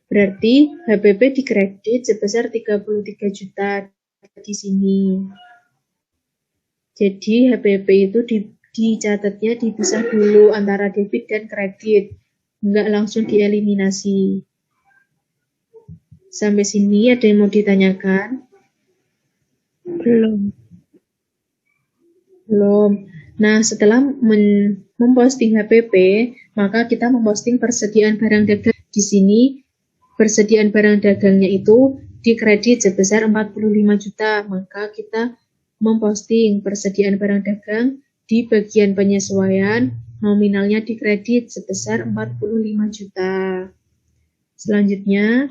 Berarti HPP di kredit sebesar 33 juta di sini. Jadi HPP itu dicatatnya dipisah dulu antara debit dan kredit. Enggak langsung dieliminasi. Sampai sini ada yang mau ditanyakan? Belum. Belum. Nah, setelah memposting HPP, maka kita memposting persediaan barang dagang. Di sini, persediaan barang dagangnya itu dikredit sebesar 45 juta. Maka kita memposting persediaan barang dagang di bagian penyesuaian, nominalnya dikredit sebesar 45 juta. Selanjutnya,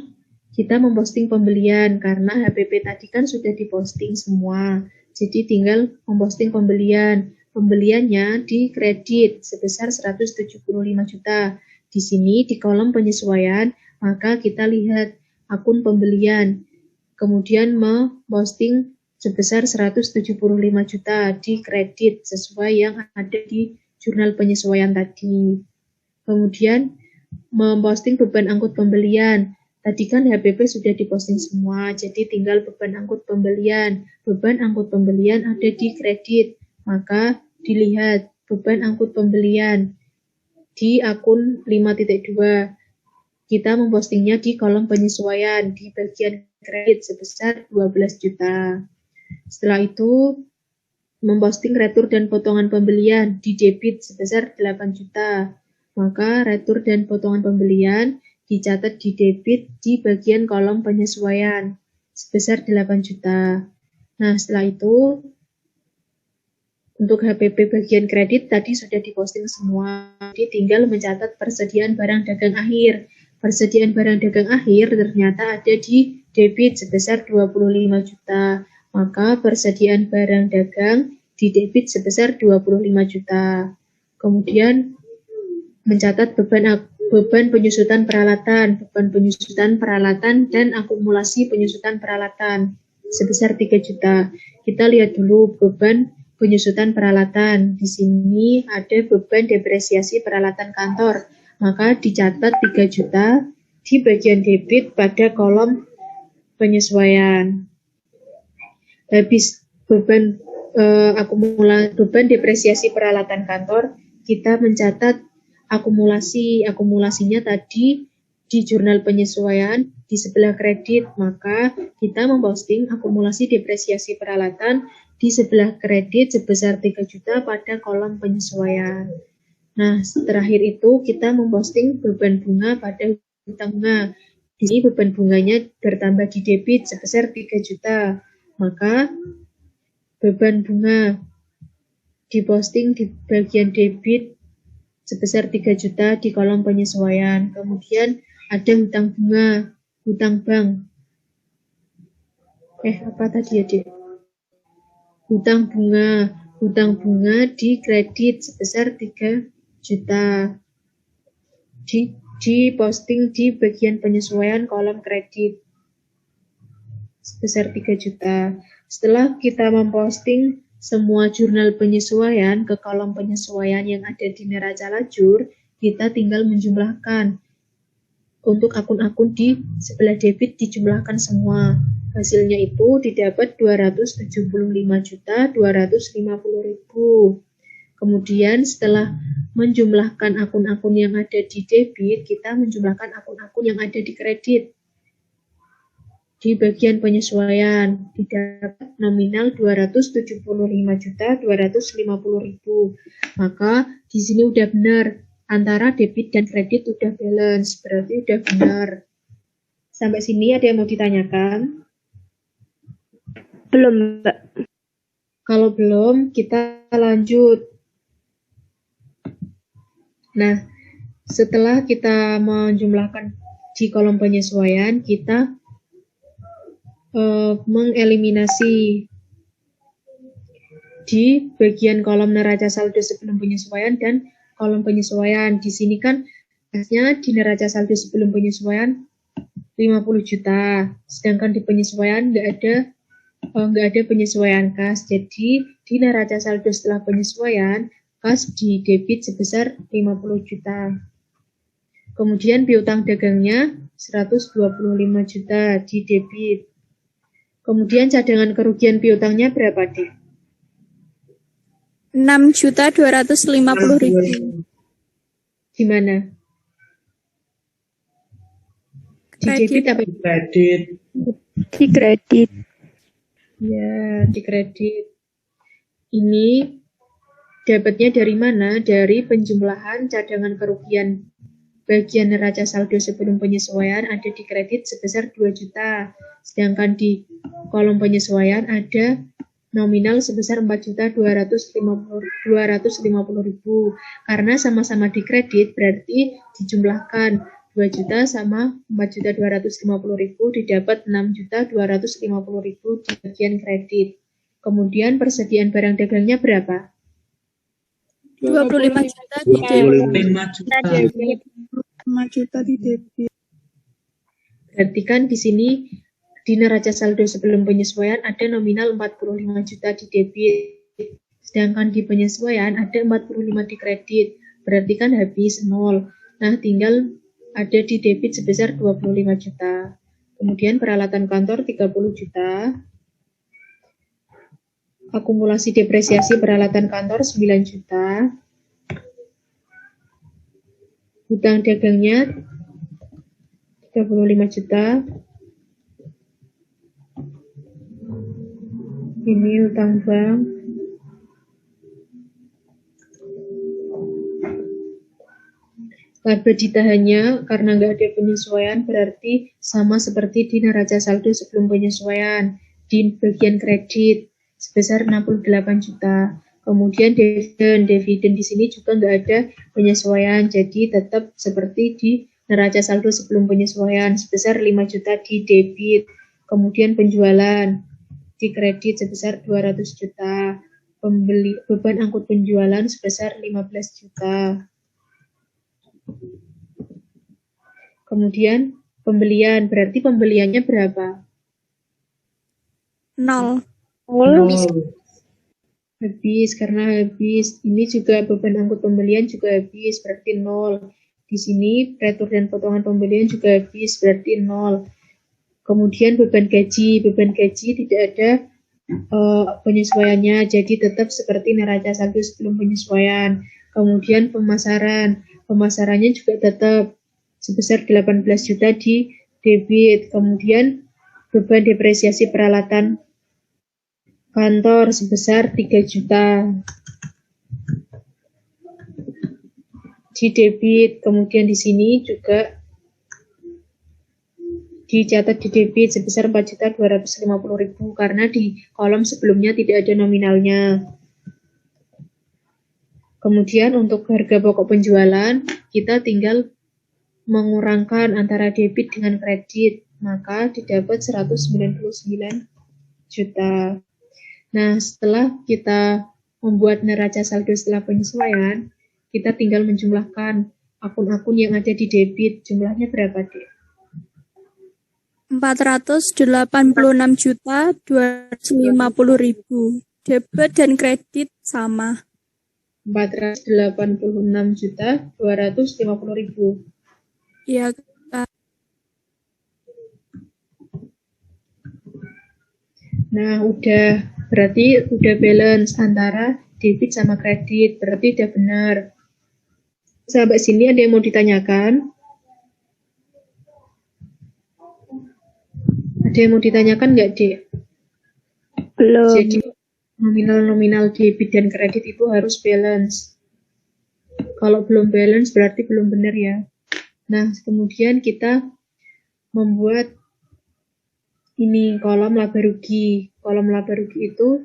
kita memposting pembelian karena HPP tadi kan sudah diposting semua. Jadi tinggal memposting pembelian. Pembeliannya dikredit sebesar 175 juta. Di sini di kolom penyesuaian, maka kita lihat akun pembelian. Kemudian memposting sebesar 175 juta dikredit sesuai yang ada di jurnal penyesuaian tadi. Kemudian memposting beban angkut pembelian. Tadi kan HPP sudah diposting semua, jadi tinggal beban angkut pembelian. Beban angkut pembelian ada di kredit, maka dilihat beban angkut pembelian di akun 5.2. Kita mempostingnya di kolom penyesuaian di bagian kredit sebesar 12 juta. Setelah itu, memposting retur dan potongan pembelian di debit sebesar 8 juta. Maka retur dan potongan pembelian dicatat di debit di bagian kolom penyesuaian sebesar 8 juta. Nah, setelah itu untuk HPP bagian kredit tadi sudah diposting semua. Jadi tinggal mencatat persediaan barang dagang akhir. Persediaan barang dagang akhir ternyata ada di debit sebesar 25 juta. Maka persediaan barang dagang di debit sebesar 25 juta. Kemudian mencatat beban penyusutan peralatan, dan akumulasi penyusutan peralatan sebesar 3 juta. Kita lihat dulu beban penyusutan peralatan. Di sini ada beban depresiasi peralatan kantor. Maka dicatat 3 juta di bagian debit pada kolom penyesuaian. Habis beban beban depresiasi peralatan kantor, kita mencatat akumulasinya tadi di jurnal penyesuaian di sebelah kredit, maka kita memposting akumulasi depresiasi peralatan di sebelah kredit sebesar 3 juta pada kolom penyesuaian. Nah, terakhir itu kita memposting beban bunga pada hutang bunga. Di sini beban bunganya bertambah di debit sebesar 3 juta, maka beban bunga diposting di bagian debit sebesar 3 juta di kolom penyesuaian. Kemudian ada hutang bunga, hutang bank. Apa tadi ya, Dek? Hutang bunga di kredit sebesar 3 juta. Di posting di bagian penyesuaian kolom kredit sebesar 3 juta. Setelah kita memposting semua jurnal penyesuaian ke kolom penyesuaian yang ada di neraca lajur, kita tinggal menjumlahkan. Untuk akun-akun di sebelah debit dijumlahkan semua. Hasilnya itu didapat 275.250.000. Kemudian setelah menjumlahkan akun-akun yang ada di debit, kita menjumlahkan akun-akun yang ada di kredit. Di bagian penyesuaian didapat nominal 275.250.000. Maka di sini udah benar, antara debit dan kredit udah balance, berarti udah benar. Sampai sini ada yang mau ditanyakan? Belum, Mbak. Kalau belum, kita lanjut. Nah, setelah kita menjumlahkan di kolom penyesuaian, kita mengeliminasi di bagian kolom neraca saldo sebelum penyesuaian dan kolom penyesuaian. Di sini kan kasnya di neraca saldo sebelum penyesuaian 50 juta, sedangkan di penyesuaian nggak ada penyesuaian kas. Jadi di neraca saldo setelah penyesuaian, kas di debit sebesar 50 juta. Kemudian piutang dagangnya 125 juta di debit. Kemudian cadangan kerugian piutangnya berapa, Dik? 6.250.000. Di mana? Di debit apa? Kredit. Di kredit. Ya, di kredit. Ini dapatnya dari mana? Dari penjumlahan cadangan kerugian bagian neraca saldo sebelum penyesuaian ada di kredit sebesar 2 juta. Sedangkan di kolom penyesuaian ada nominal sebesar 4.250.000. Karena sama-sama di kredit berarti dijumlahkan 2 juta sama 4.250.000 didapat 6.250.000 di bagian kredit. Kemudian persediaan barang dagangnya berapa? 25 juta di debit. 5 juta di debit. Berarti kan di sini di neraca saldo sebelum penyesuaian ada nominal 45 juta di debit. Sedangkan di penyesuaian ada 45 di kredit. Berarti kan habis 0. Nah, tinggal ada di debit sebesar 25 juta. Kemudian peralatan kantor 30 juta. Akumulasi depresiasi peralatan kantor 9 juta. Hutang dagangnya 35 juta. Ini hutang bank. Laba ditahannya karena nggak ada penyesuaian berarti sama seperti di neraca saldo sebelum penyesuaian di bagian kredit sebesar 68 juta. Kemudian dividen di sini juga nggak ada penyesuaian, jadi tetap seperti di neraca saldo sebelum penyesuaian sebesar 5 juta di debit. Kemudian penjualan di kredit sebesar 200 juta. Beban angkut penjualan sebesar 15 juta. Kemudian pembelian, berarti pembeliannya berapa? 0. Habis, karena habis. Ini juga beban angkut pembelian juga habis, berarti 0. Di sini retur dan potongan pembelian juga habis, berarti 0. Kemudian beban gaji tidak ada penyesuaiannya, jadi tetap seperti neraca saldo sebelum penyesuaian. Kemudian pemasarannya juga tetap sebesar 18 juta di debit. Kemudian beban depresiasi peralatan kantor sebesar 3 juta di debit. Kemudian di sini juga dicatat di debit sebesar 4.250.000 karena di kolom sebelumnya tidak ada nominalnya. Kemudian untuk harga pokok penjualan kita tinggal mengurangkan antara debit dengan kredit, maka didapat 199 juta. Nah, setelah kita membuat neraca saldo setelah penyesuaian, kita tinggal menjumlahkan akun-akun yang ada di debit. Jumlahnya berapa, Dek? 486.250.000. Debit dan kredit sama. 486.250.000. Iya, Kak. Nah, berarti udah balance antara debit sama kredit, berarti udah benar. Sampai sini ada yang mau ditanyakan? Ada yang mau ditanyakan nggak, Dek? Belum. Jadi nominal-nominal debit dan kredit itu harus balance. Kalau belum balance berarti belum benar ya. Nah, kemudian kita membuat ini kolom laba rugi. Kolom laba rugi itu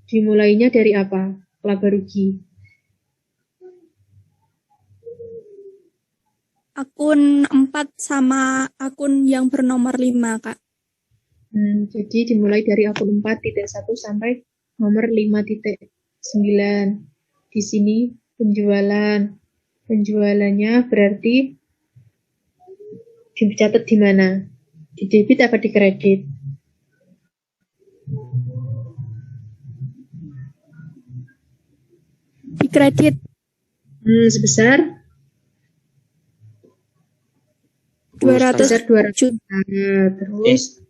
dimulainya dari apa? Laba rugi. Akun 4 sama akun yang bernomor 5, Kak. Jadi dimulai dari akun 4.1 sampai nomor 5.9. Di sini penjualan. Penjualannya berarti dicatat di mana? Di debit apa di kredit? Di kredit. Sebesar 200 sebesar 200 juta. Terus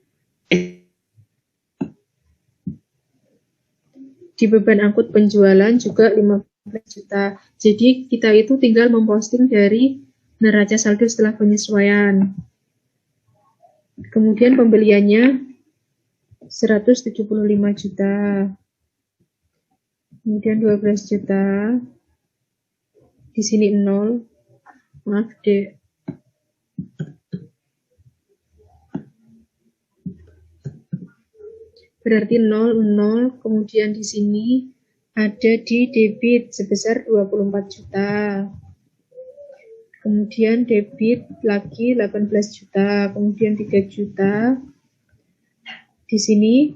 di beban angkut penjualan juga 15 juta. Jadi kita itu tinggal memposting dari neraca saldo setelah penyesuaian. Kemudian pembeliannya 175 juta. Kemudian 12 juta. Di sini 0. Maaf, Dek. Berarti 0, 0. Kemudian di sini ada di debit sebesar 24 juta. Kemudian debit lagi 18 juta. Kemudian 3 juta. Di sini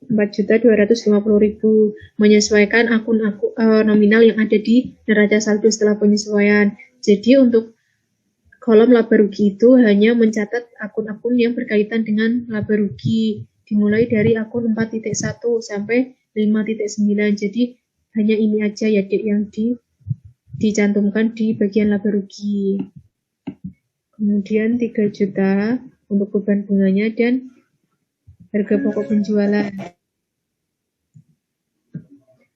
4.250.000, menyesuaikan akun nominal yang ada di neraca saldo setelah penyesuaian. Jadi untuk kolom laba rugi itu hanya mencatat akun-akun yang berkaitan dengan laba rugi, dimulai dari akun 4.1 sampai 5.9. Jadi hanya ini aja ya, Dek, yang dicantumkan di bagian laba rugi. Kemudian 3 juta untuk beban bunganya dan harga pokok penjualan.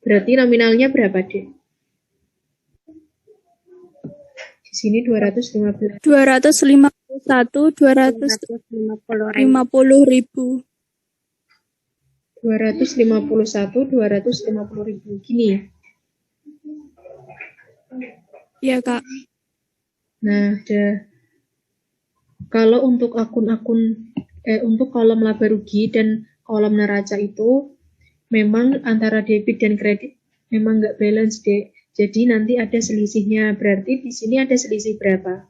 Berarti nominalnya berapa, Dek? Di sini 251, 250.000. 250.000 gini ya. Iya, Kak. Nah, kalau untuk untuk kolom laba rugi dan kolom neraca itu memang antara debit dan kredit memang nggak balance, Dek. Jadi nanti ada selisihnya. Berarti di sini ada selisih berapa?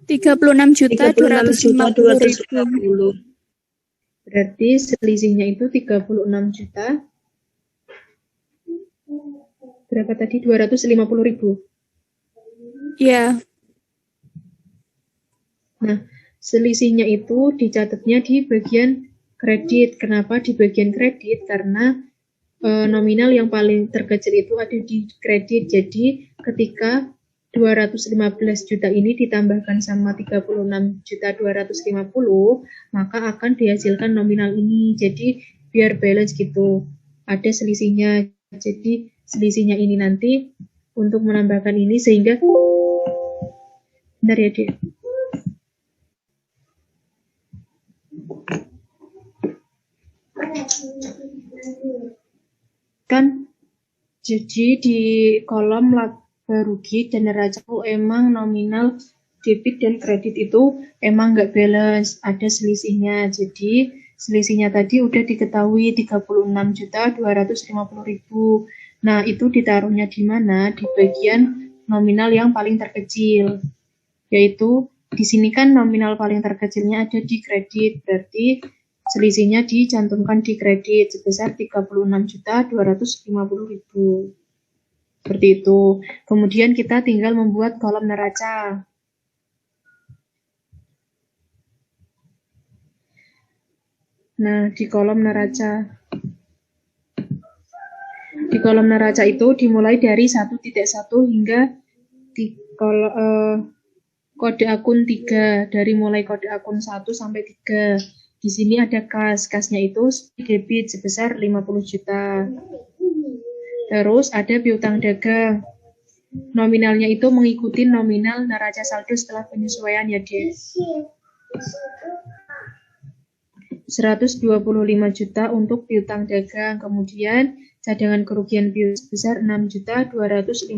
36.250.000. Berarti selisihnya itu 36 juta. Berapa tadi? 250.000. Iya. Nah, selisihnya itu dicatatnya di bagian kredit. Kenapa di bagian kredit? Karena nominal yang paling terkecil itu ada di kredit. Jadi ketika 215 juta ini ditambahkan sama 36.250, maka akan dihasilkan nominal ini. Jadi biar balance gitu. Ada selisihnya. Jadi selisihnya ini nanti untuk menambahkan ini sehingga benar ya, Dek? Kan jadi di kolom laba rugi dan neraca itu emang nominal debit dan kredit itu emang nggak balance, ada selisihnya. Jadi selisihnya tadi udah diketahui 36.250.000. Nah, itu ditaruhnya di mana? Di bagian nominal yang paling terkecil. Yaitu di sini kan nominal paling terkecilnya ada di kredit, berarti selisihnya dicantumkan di kredit sebesar 36.250.000. Seperti itu. Kemudian kita tinggal membuat kolom neraca. Nah, di kolom neraca itu dimulai dari 1.1 hingga kode akun 3, dari mulai kode akun 1 sampai 3. Di sini ada kasnya itu debit sebesar 50 juta. Terus ada piutang dagang. Nominalnya itu mengikuti nominal neraca saldo setelah penyesuaian ya, Dek. 125 juta untuk piutang dagang. Kemudian cadangan kerugian piutang sebesar 6.250.000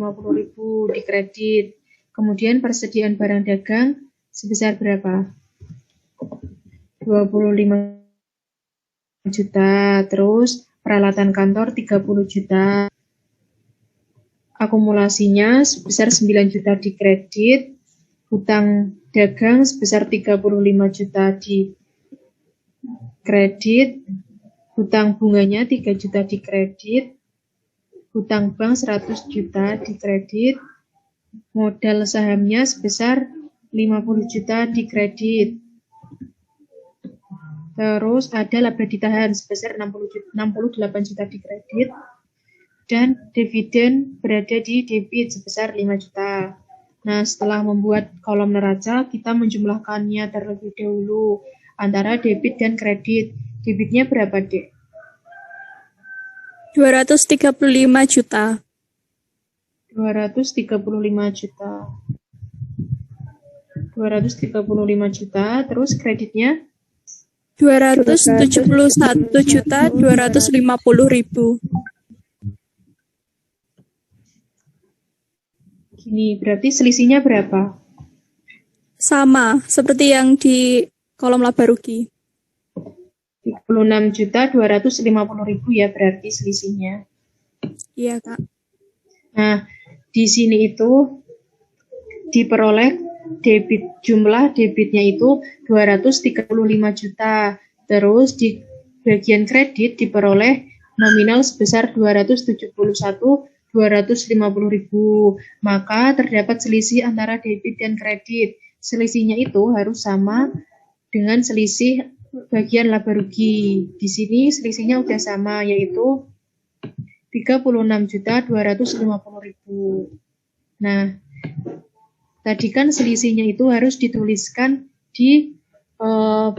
di kredit. Kemudian persediaan barang dagang sebesar berapa? 25 juta, terus peralatan kantor 30 juta. Akumulasinya sebesar 9 juta di kredit, hutang dagang sebesar 35 juta di kredit, hutang bunganya 3 juta di kredit, hutang bank 100 juta di kredit, modal sahamnya sebesar 50 juta di kredit. Terus ada laba ditahan sebesar 68 juta di kredit, dan dividen berada di debit sebesar 5 juta. Nah, setelah membuat kolom neraca, kita menjumlahkannya terlebih dahulu antara debit dan kredit. Debitnya berapa, Dek? 235 juta. 235 juta. 235 juta, terus kreditnya 271 juta 250.000. Gini, berarti selisihnya berapa? Sama seperti yang di kolom laba rugi. 36 juta 250.000 ya berarti selisihnya. Iya, Kak. Nah, di sini itu diperoleh jumlah debitnya itu 235 juta. Terus di bagian kredit diperoleh nominal sebesar 250.000. Maka terdapat selisih antara debit dan kredit. Selisihnya itu harus sama dengan selisih bagian laba rugi. Di sini selisihnya udah sama, yaitu 36.250.000. Nah, tadi kan selisihnya itu harus dituliskan di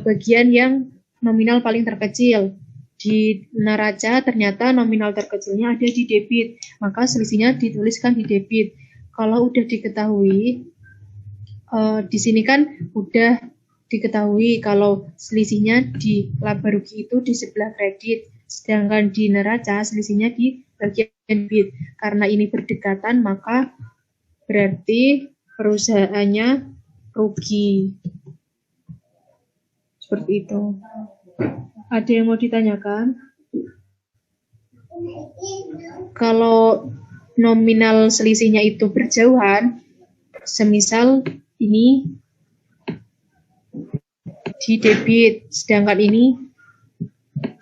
bagian yang nominal paling terkecil. Di neraca ternyata nominal terkecilnya ada di debit, maka selisihnya dituliskan di debit. Kalau udah diketahui, di sini kan udah diketahui kalau selisihnya di laba rugi itu di sebelah kredit, sedangkan di neraca selisihnya di bagian debit. Karena ini berdekatan, maka berarti perusahaannya rugi. Seperti itu. Ada yang mau ditanyakan? Kalau nominal selisihnya itu berjauhan, semisal ini di debit, sedangkan ini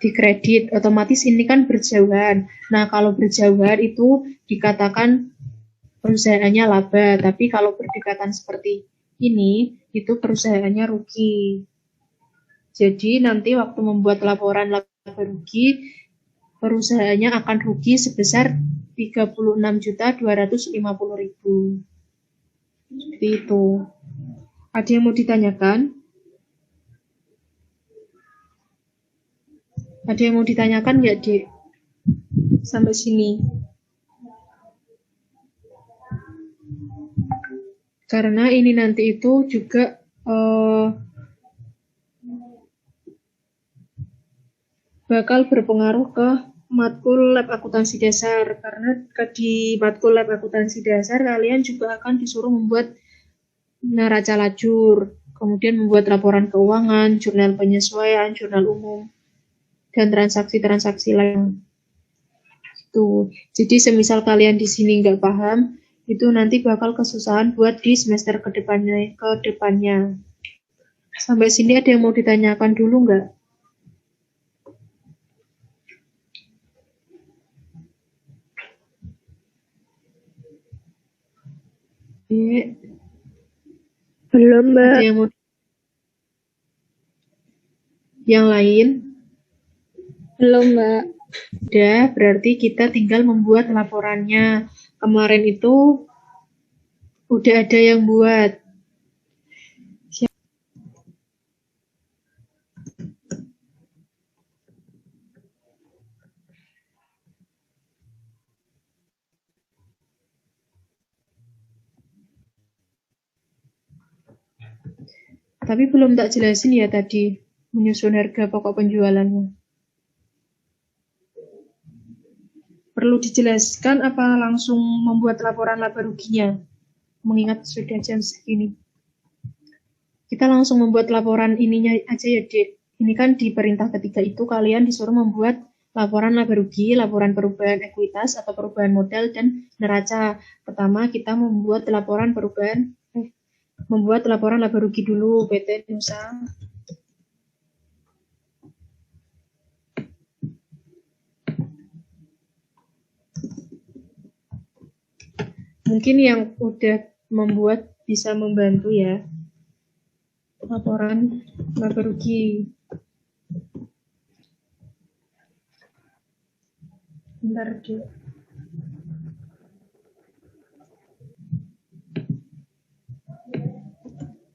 di kredit, otomatis ini kan berjauhan. Nah, kalau berjauhan itu dikatakan perusahaannya laba, tapi kalau berdekatan seperti ini, itu perusahaannya rugi. Jadi nanti waktu membuat laporan laba rugi, perusahaannya akan rugi sebesar 36.250.000. Seperti itu. Ada yang mau ditanyakan? Ada yang mau ditanyakan nggak, Dek? Sampai sini. Karena ini nanti itu juga bakal berpengaruh ke matkul lab akuntansi dasar. Karena di matkul lab akuntansi dasar kalian juga akan disuruh membuat neraca lajur, kemudian membuat laporan keuangan, jurnal penyesuaian, jurnal umum, dan transaksi-transaksi lain. Itu. Jadi semisal kalian di sini nggak paham, itu nanti bakal kesusahan buat di semester kedepannya. Sampai sini ada yang mau ditanyakan dulu nggak? Belum, Mbak. Ada yang mau yang lain? Belum, Mbak. Udah, berarti kita tinggal membuat laporannya. Kemarin itu udah ada yang buat. Tapi belum tak jelasin ya tadi, menyusun harga pokok penjualannya. Perlu dijelaskan apa langsung membuat laporan laba ruginya? Mengingat sudah jam segini. Kita langsung membuat laporan ininya aja ya, Dek. Ini kan di perintah ketiga itu kalian disuruh membuat laporan laba rugi, laporan perubahan ekuitas atau perubahan modal, dan neraca. Pertama kita membuat laporan laba rugi dulu PT Nusa. Mungkin yang udah membuat bisa membantu ya. Laporan laba rugi. Bentar, Dek.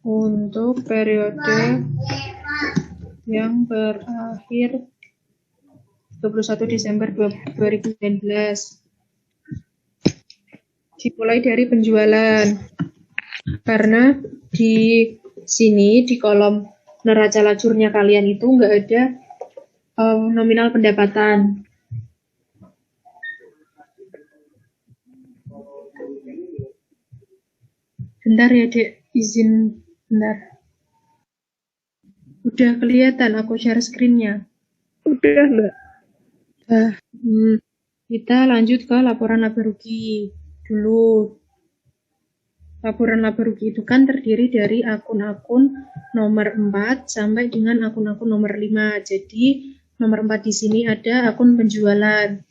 Untuk periode yang berakhir 21 Desember 2019. Dimulai dari penjualan. Karena di sini di kolom neraca lajurnya kalian itu nggak ada nominal pendapatan. Bentar ya, Dek, izin bentar. Udah kelihatan aku share screen-nya. Udah, Mbak. Kita lanjut ke laporan laba rugi dulu. Laporan laba rugi itu kan terdiri dari akun-akun nomor 4 sampai dengan akun-akun nomor 5. Jadi nomor 4 di sini ada akun penjualan.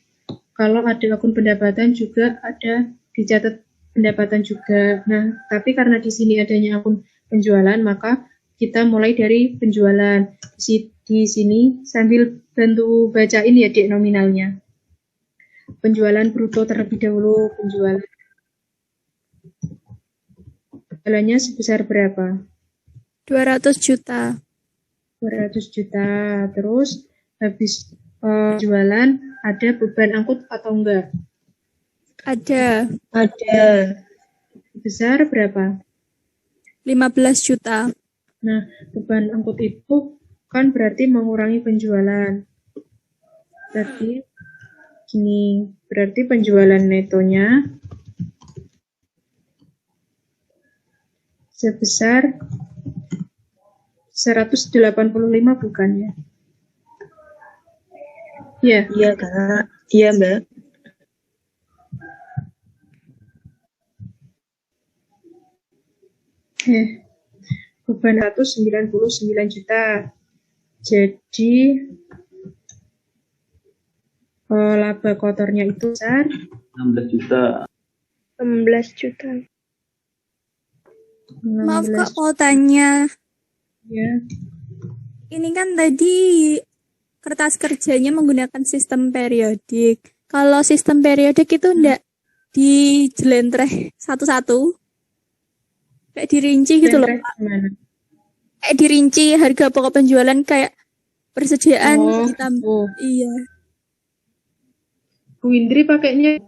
Kalau ada akun pendapatan juga ada dicatat pendapatan juga. Nah, tapi karena di sini adanya akun penjualan, maka kita mulai dari penjualan. Di sini sambil bantu bacain ya, Dek, nominalnya. Penjualan bruto terlebih dahulu, penjualannya sebesar berapa? 200 juta. 200 juta. Terus habis jualan ada beban angkut atau enggak? Ada Besar berapa? 15 juta. Nah, beban angkut itu kan berarti mengurangi penjualan. Berarti gini, berarti penjualan netonya sebesar 185 bukan ya? Ya. Iya, Kak. Iya, Mbak. Beban 199 juta. Jadi laba kotornya itu besar 16 juta. 16 juta. Maaf 16 Kak, mau tanya. ya. Ini kan tadi kertas kerjanya menggunakan sistem periodik. Kalau sistem periodik itu enggak dijelentreh satu-satu? Kayak dirinci gitu loh, Pak. Gimana? Kayak dirinci harga pokok penjualan kayak persediaan hitam. Iya. Bu Indri pakainya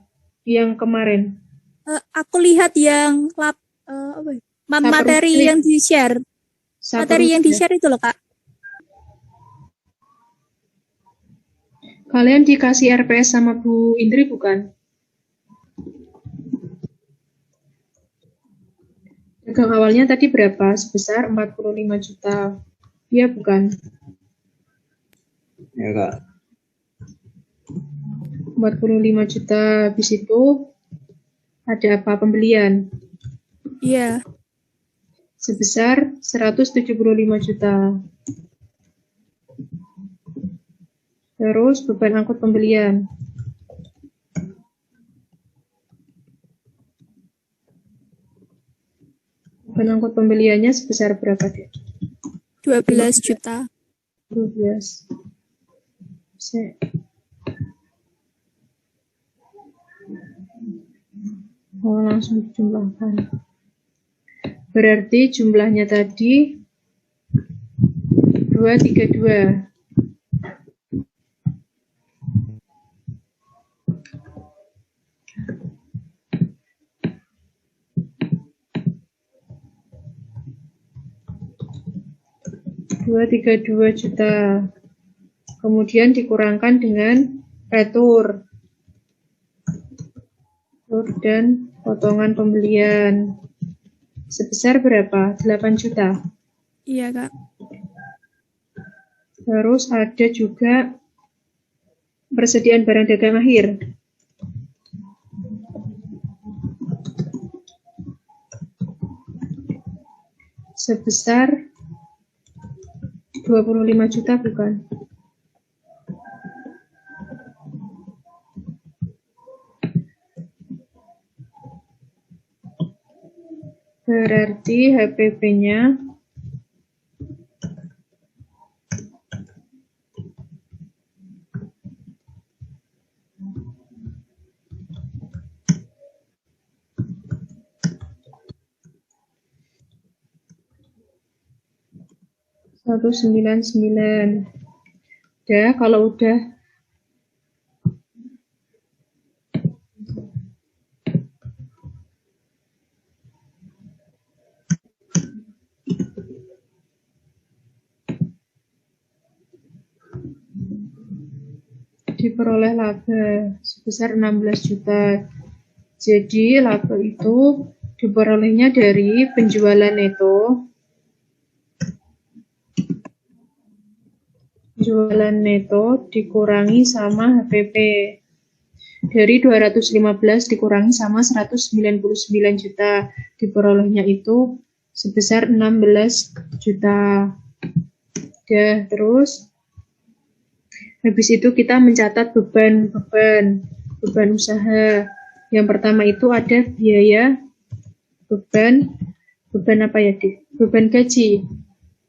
yang kemarin. Aku lihat yang materi yang di-share. Materi yang di-share itu loh, Kak. Kalian dikasih RPS sama Bu Indri bukan? Dagang awalnya tadi berapa? Sebesar 45 juta. Iya bukan? Ya, Kak. 45 juta. Habis itu ada apa? Pembelian. Iya. Sebesar 175 juta. Terus beban angkut pembelian. Beban angkut pembeliannya sebesar berapa, Dek? 12 juta. 12. Langsung dijumlahkan. Berarti jumlahnya tadi 232. $232 juta. Kemudian dikurangkan dengan retur dan potongan pembelian. Sebesar berapa? 8 juta. Iya, Kak. Terus ada juga persediaan barang dagang akhir. Sebesar 25 juta bukan? Berarti HPP-nya $199. Udah, kalau udah diperoleh laba sebesar 16 juta. Jadi laba itu diperolehnya dari penjualan neto. Penjualan neto dikurangi sama HPP. Dari 215 dikurangi sama 199 juta. Diperolehnya itu sebesar 16 juta. Udah, terus habis itu kita mencatat beban usaha. Yang pertama itu ada biaya beban apa ya, Dik? Beban gaji.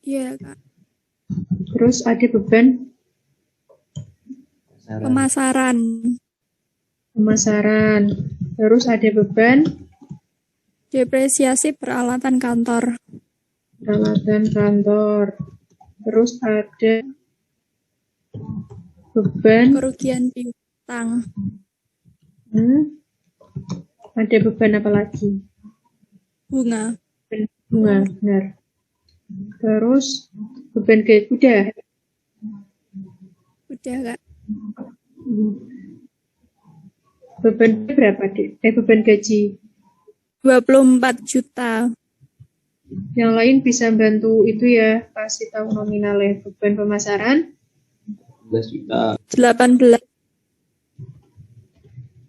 Iya, Kak. Terus ada beban Pemasaran. pemasaran. Terus ada beban Depresiasi peralatan kantor. peralatan kantor. Terus ada beban Kerugian piutang. ada beban apa lagi? Bunga. Bunga, benar. Terus beban gaji udah. Udah, Kak. Beban berapa, Dik? Beban gaji. 24 juta. Yang lain bisa bantu itu ya, kasih tahu nominalnya. Beban pemasaran 11 juta. 18.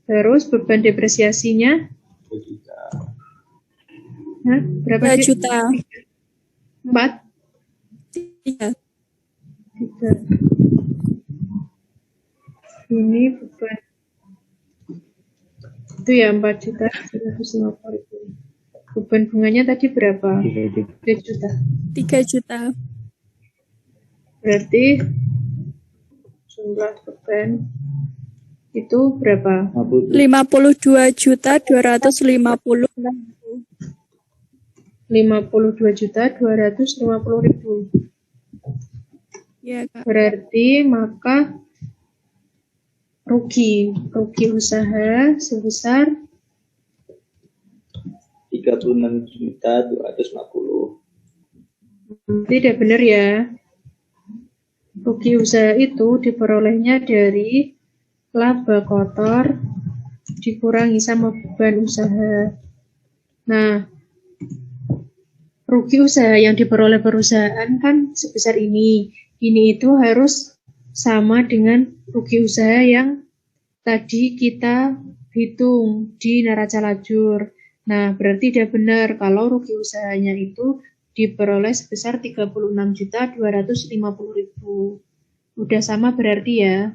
Terus beban depresiasinya 2 juta. berapa, 3 Dik? juta. 4? 3. 3. Ini beban itu ya 4 juta 750.000. Beban bunganya tadi berapa? 3 juta. 3 juta. Berarti jumlah beban itu berapa? 52 juta 250. 52 juta 250.000. Iya, Kak. Berarti maka rugi usaha sebesar 36 juta 250. tidak benar ya. Rugi usaha itu diperolehnya dari laba kotor dikurangi sama beban usaha. Nah, rugi usaha yang diperoleh perusahaan kan sebesar ini. Ini itu harus sama dengan rugi usaha yang tadi kita hitung di neraca lajur. Nah, berarti tidak benar kalau rugi usahanya itu diperoleh sebesar 36.250.000. Udah sama berarti ya.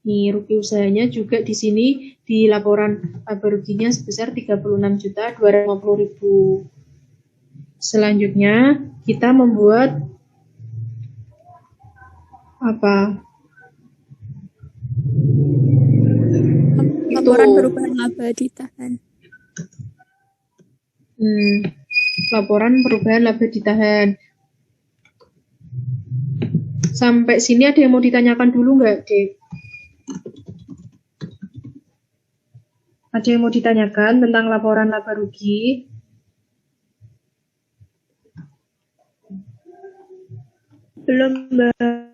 Nih, rugi usahanya juga di sini di laporan laba ruginya sebesar 36.250.000. Selanjutnya, kita membuat apa? Laporan perubahan laba ditahan. Laporan perubahan laba ditahan. Sampai sini ada yang mau ditanyakan dulu nggak, Dek? Ada yang mau ditanyakan tentang laporan laba rugi? Belum, Mbak.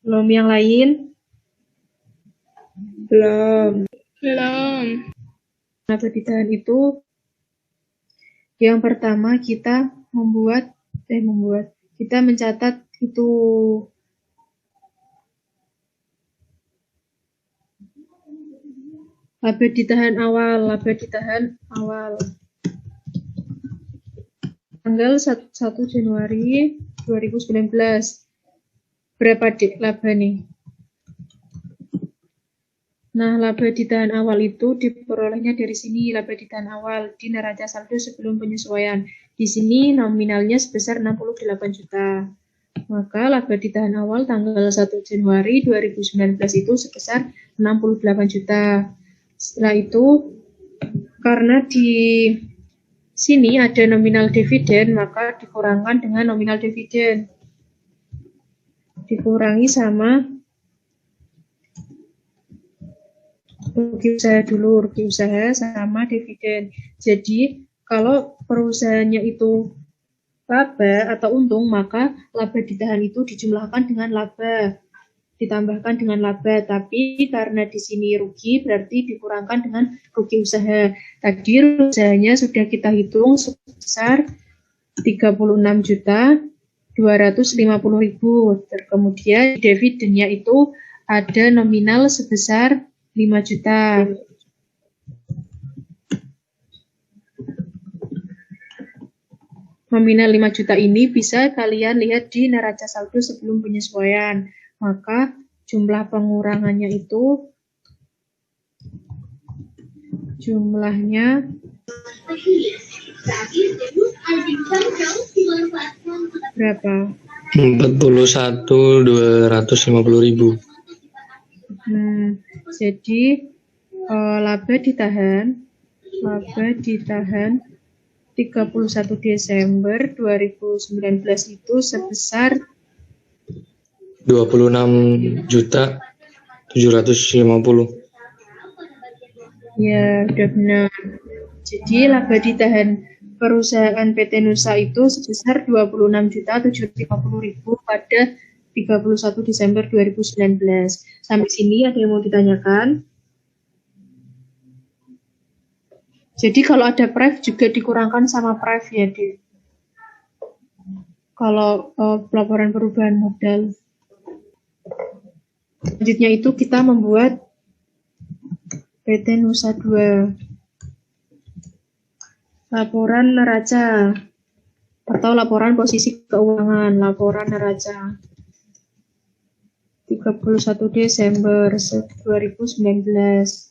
Belum, yang lain? Belum. Laba ditahan itu yang pertama kita kita mencatat itu laba ditahan awal tanggal 1 Januari 2019. Berapa Dik laba nih? Nah, laba ditahan awal itu diperolehnya dari sini, laba ditahan awal di neraca saldo sebelum penyesuaian. Di sini nominalnya sebesar 68 juta. Maka laba ditahan awal tanggal 1 Januari 2019 itu sebesar 68 juta. Setelah itu, karena di sini ada nominal dividen, maka dikurangkan dengan nominal dividen. Dikurangi sama rugi usaha dulu, rugi usaha sama dividen. Jadi, kalau perusahaannya itu laba atau untung, maka laba ditahan itu dijumlahkan dengan laba, ditambahkan dengan laba. Tapi karena di sini rugi, berarti dikurangkan dengan rugi usaha. Tadi usahanya sudah kita hitung sebesar 36.250.000. Kemudian dividennya itu ada nominal sebesar 5 juta. Nominal 5 juta ini bisa kalian lihat di neraca saldo sebelum penyesuaian. Maka jumlah pengurangannya itu jumlahnya berapa? 41.250.000. Jadi laba ditahan 31 Desember 2019 itu sebesar 26.750.000. Ya, udah benar. Jadi laba ditahan perusahaan PT Nusa itu sebesar 26.750.000 pada 31 Desember 2019. Sampai sini ada yang mau ditanyakan? Jadi kalau ada pref juga dikurangkan sama pref ya, Dik. Kalau pelaporan perubahan modal. Selanjutnya itu kita membuat PT Nusa 2. Laporan neraca atau laporan posisi keuangan, laporan neraca 31 Desember 2019.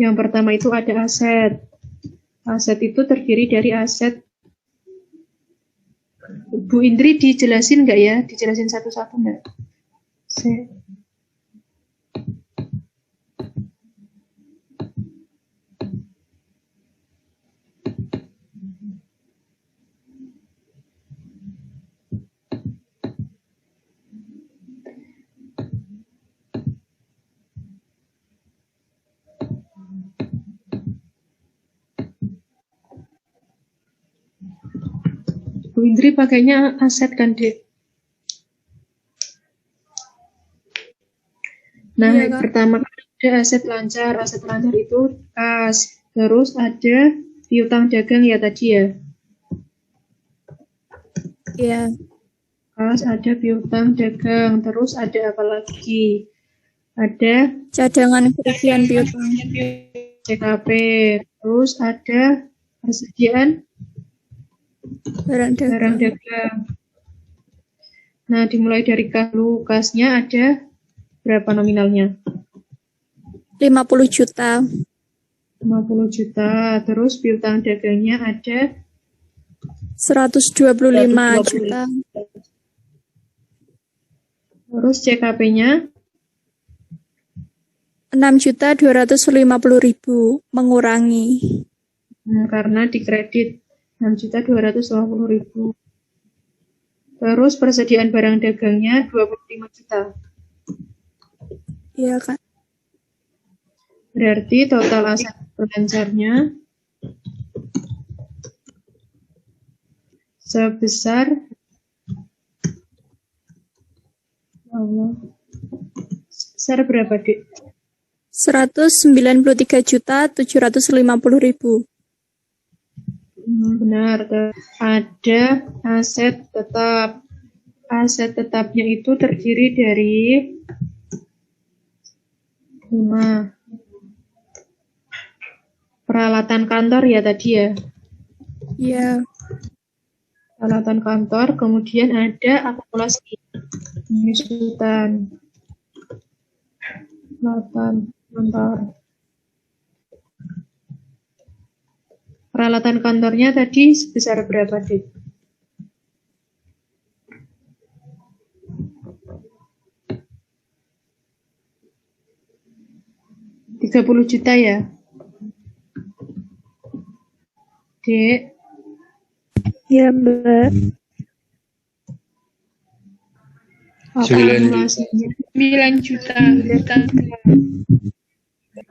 Yang pertama itu ada aset. Aset itu terdiri dari aset. Bu Indri dijelasin nggak ya? Dijelasin satu-satu nggak? Bu Indri pakainya aset kan, Dek? Nah, Iya, Kak. pertama ada aset lancar. Aset lancar itu kas. Terus ada piutang dagang ya tadi ya. Iya. Kas, ada piutang dagang. Terus ada apa lagi? Ada Cadangan kerugian piutang. CKP. Terus ada persediaan Barang barang dagang. dagang. Nah, dimulai dari kas dulu. Kasnya ada berapa nominalnya? 50 juta. 50 juta. Terus piutang dagangnya ada 125 juta. Terus CKP-nya 6.250.000 mengurangi. karena dikredit 6.250.000. Terus persediaan barang dagangnya 25 juta. Iya, Kak. Berarti total aset lancarnya sebesar sebesar berapa, Dik? 193.750.000. Benar. Ada aset tetap. Aset tetapnya itu terdiri dari peralatan kantor ya tadi ya. Ya, Peralatan kantor, kemudian ada akumulasi penyusutan. Peralatan kantor. Peralatan kantornya tadi sebesar berapa, Dik? Rp30 juta ya? Dek, Ya, Mbak. apa 9 akumulasinya? 9 juta.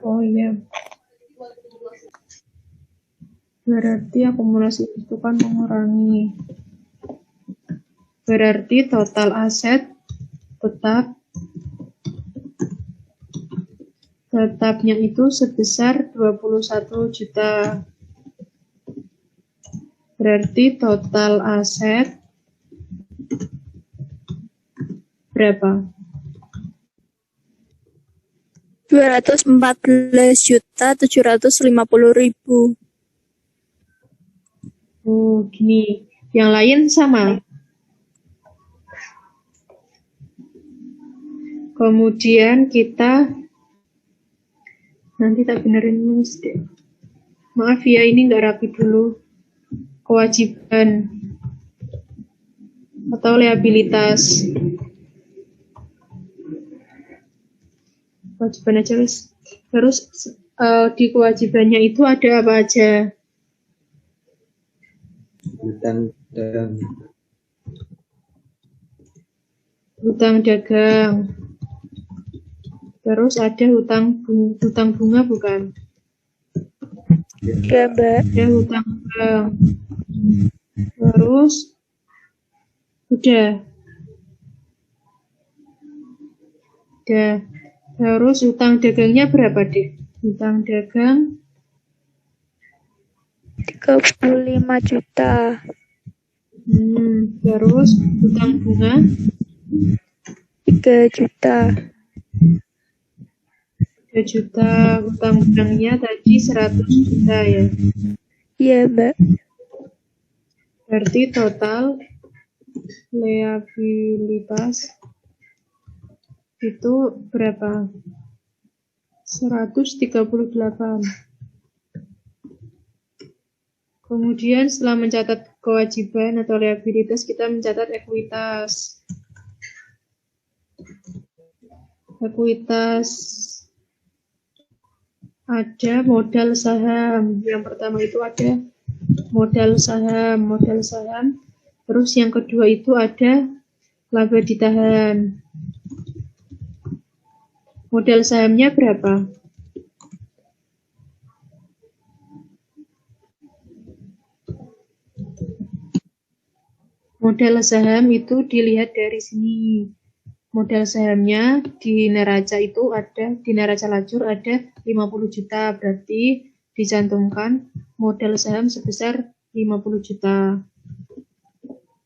Oh iya. Berarti akumulasi itu kan mengurangi. Berarti total aset tetapnya itu sebesar 21 juta. Berarti total aset berapa? 214.750.000. Oh, gini. Yang lain sama. Kemudian kita nanti tak benerin Mas, Dek. Maaf ya, ini nggak rapi dulu. Kewajiban atau liabilitas. Kewajiban aja, guys. Terus di kewajibannya itu ada apa aja? Hutang dagang. Terus ada hutang bunga bukan? Ya, Mbak. Ada hutang bank. Terus udah. Terus hutang dagangnya berapa, Dek? Hutang dagang 35 juta. Terus hutang bunga 3 juta. 3 juta. Hutang banknya tadi 100 juta ya. Iya, Mbak. Berarti total liabilitas itu berapa? 138. Kemudian setelah mencatat kewajiban atau liabilitas, kita mencatat ekuitas. Ekuitas ada modal saham. Yang pertama itu ada modal saham. Terus yang kedua itu ada laba ditahan. Modal sahamnya berapa? Modal saham itu dilihat dari sini. Modal sahamnya di neraca itu ada, di neraca lajur ada 50 juta. Berarti dicantumkan modal saham sebesar 50 juta.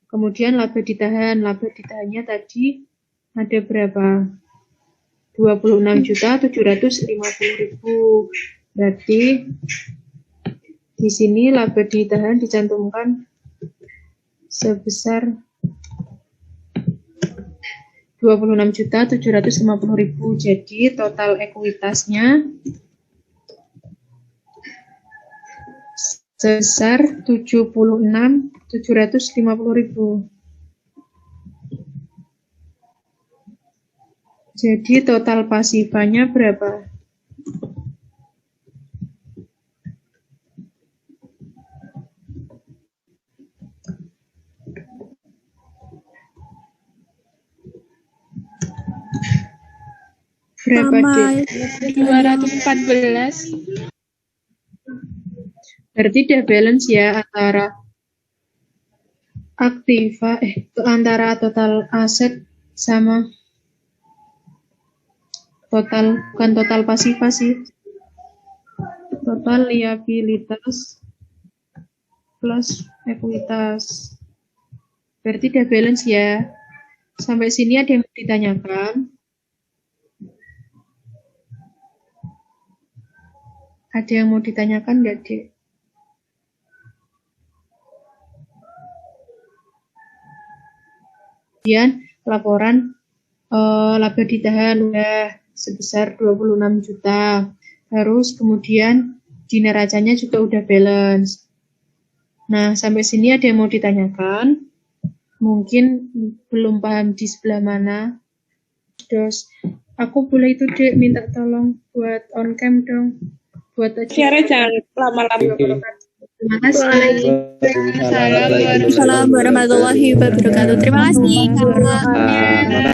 Kemudian laba ditahan. Laba ditahannya tadi ada berapa? 26.750.000. Berarti di sini laba ditahan dicantumkan sebesar 26.750.000. Jadi total ekuitasnya sebesar 76.750.000. Jadi total pasifannya berapa? Berapa, Sama Dek? 214. Berarti udah balance ya antara antara total aset sama Total, bukan total pasifa sih. Total liabilitas plus ekuitas. Berarti udah balance ya. Sampai sini ada yang mau ditanyakan? Ada yang mau ditanyakan nggak, Dek? Kemudian laporan laba ditahan udah sebesar 26 juta. Terus kemudian di neracanya juga udah balance. Nah, sampai sini ada yang mau ditanyakan? Mungkin belum paham di sebelah mana. Terus, aku boleh itu, Dek, minta tolong buat on cam dong. Buat aja. Share jangan lama-lama. Terima kasih. Waalaikumsalam warahmatullahi wabarakatuh. Terima kasih, Kak.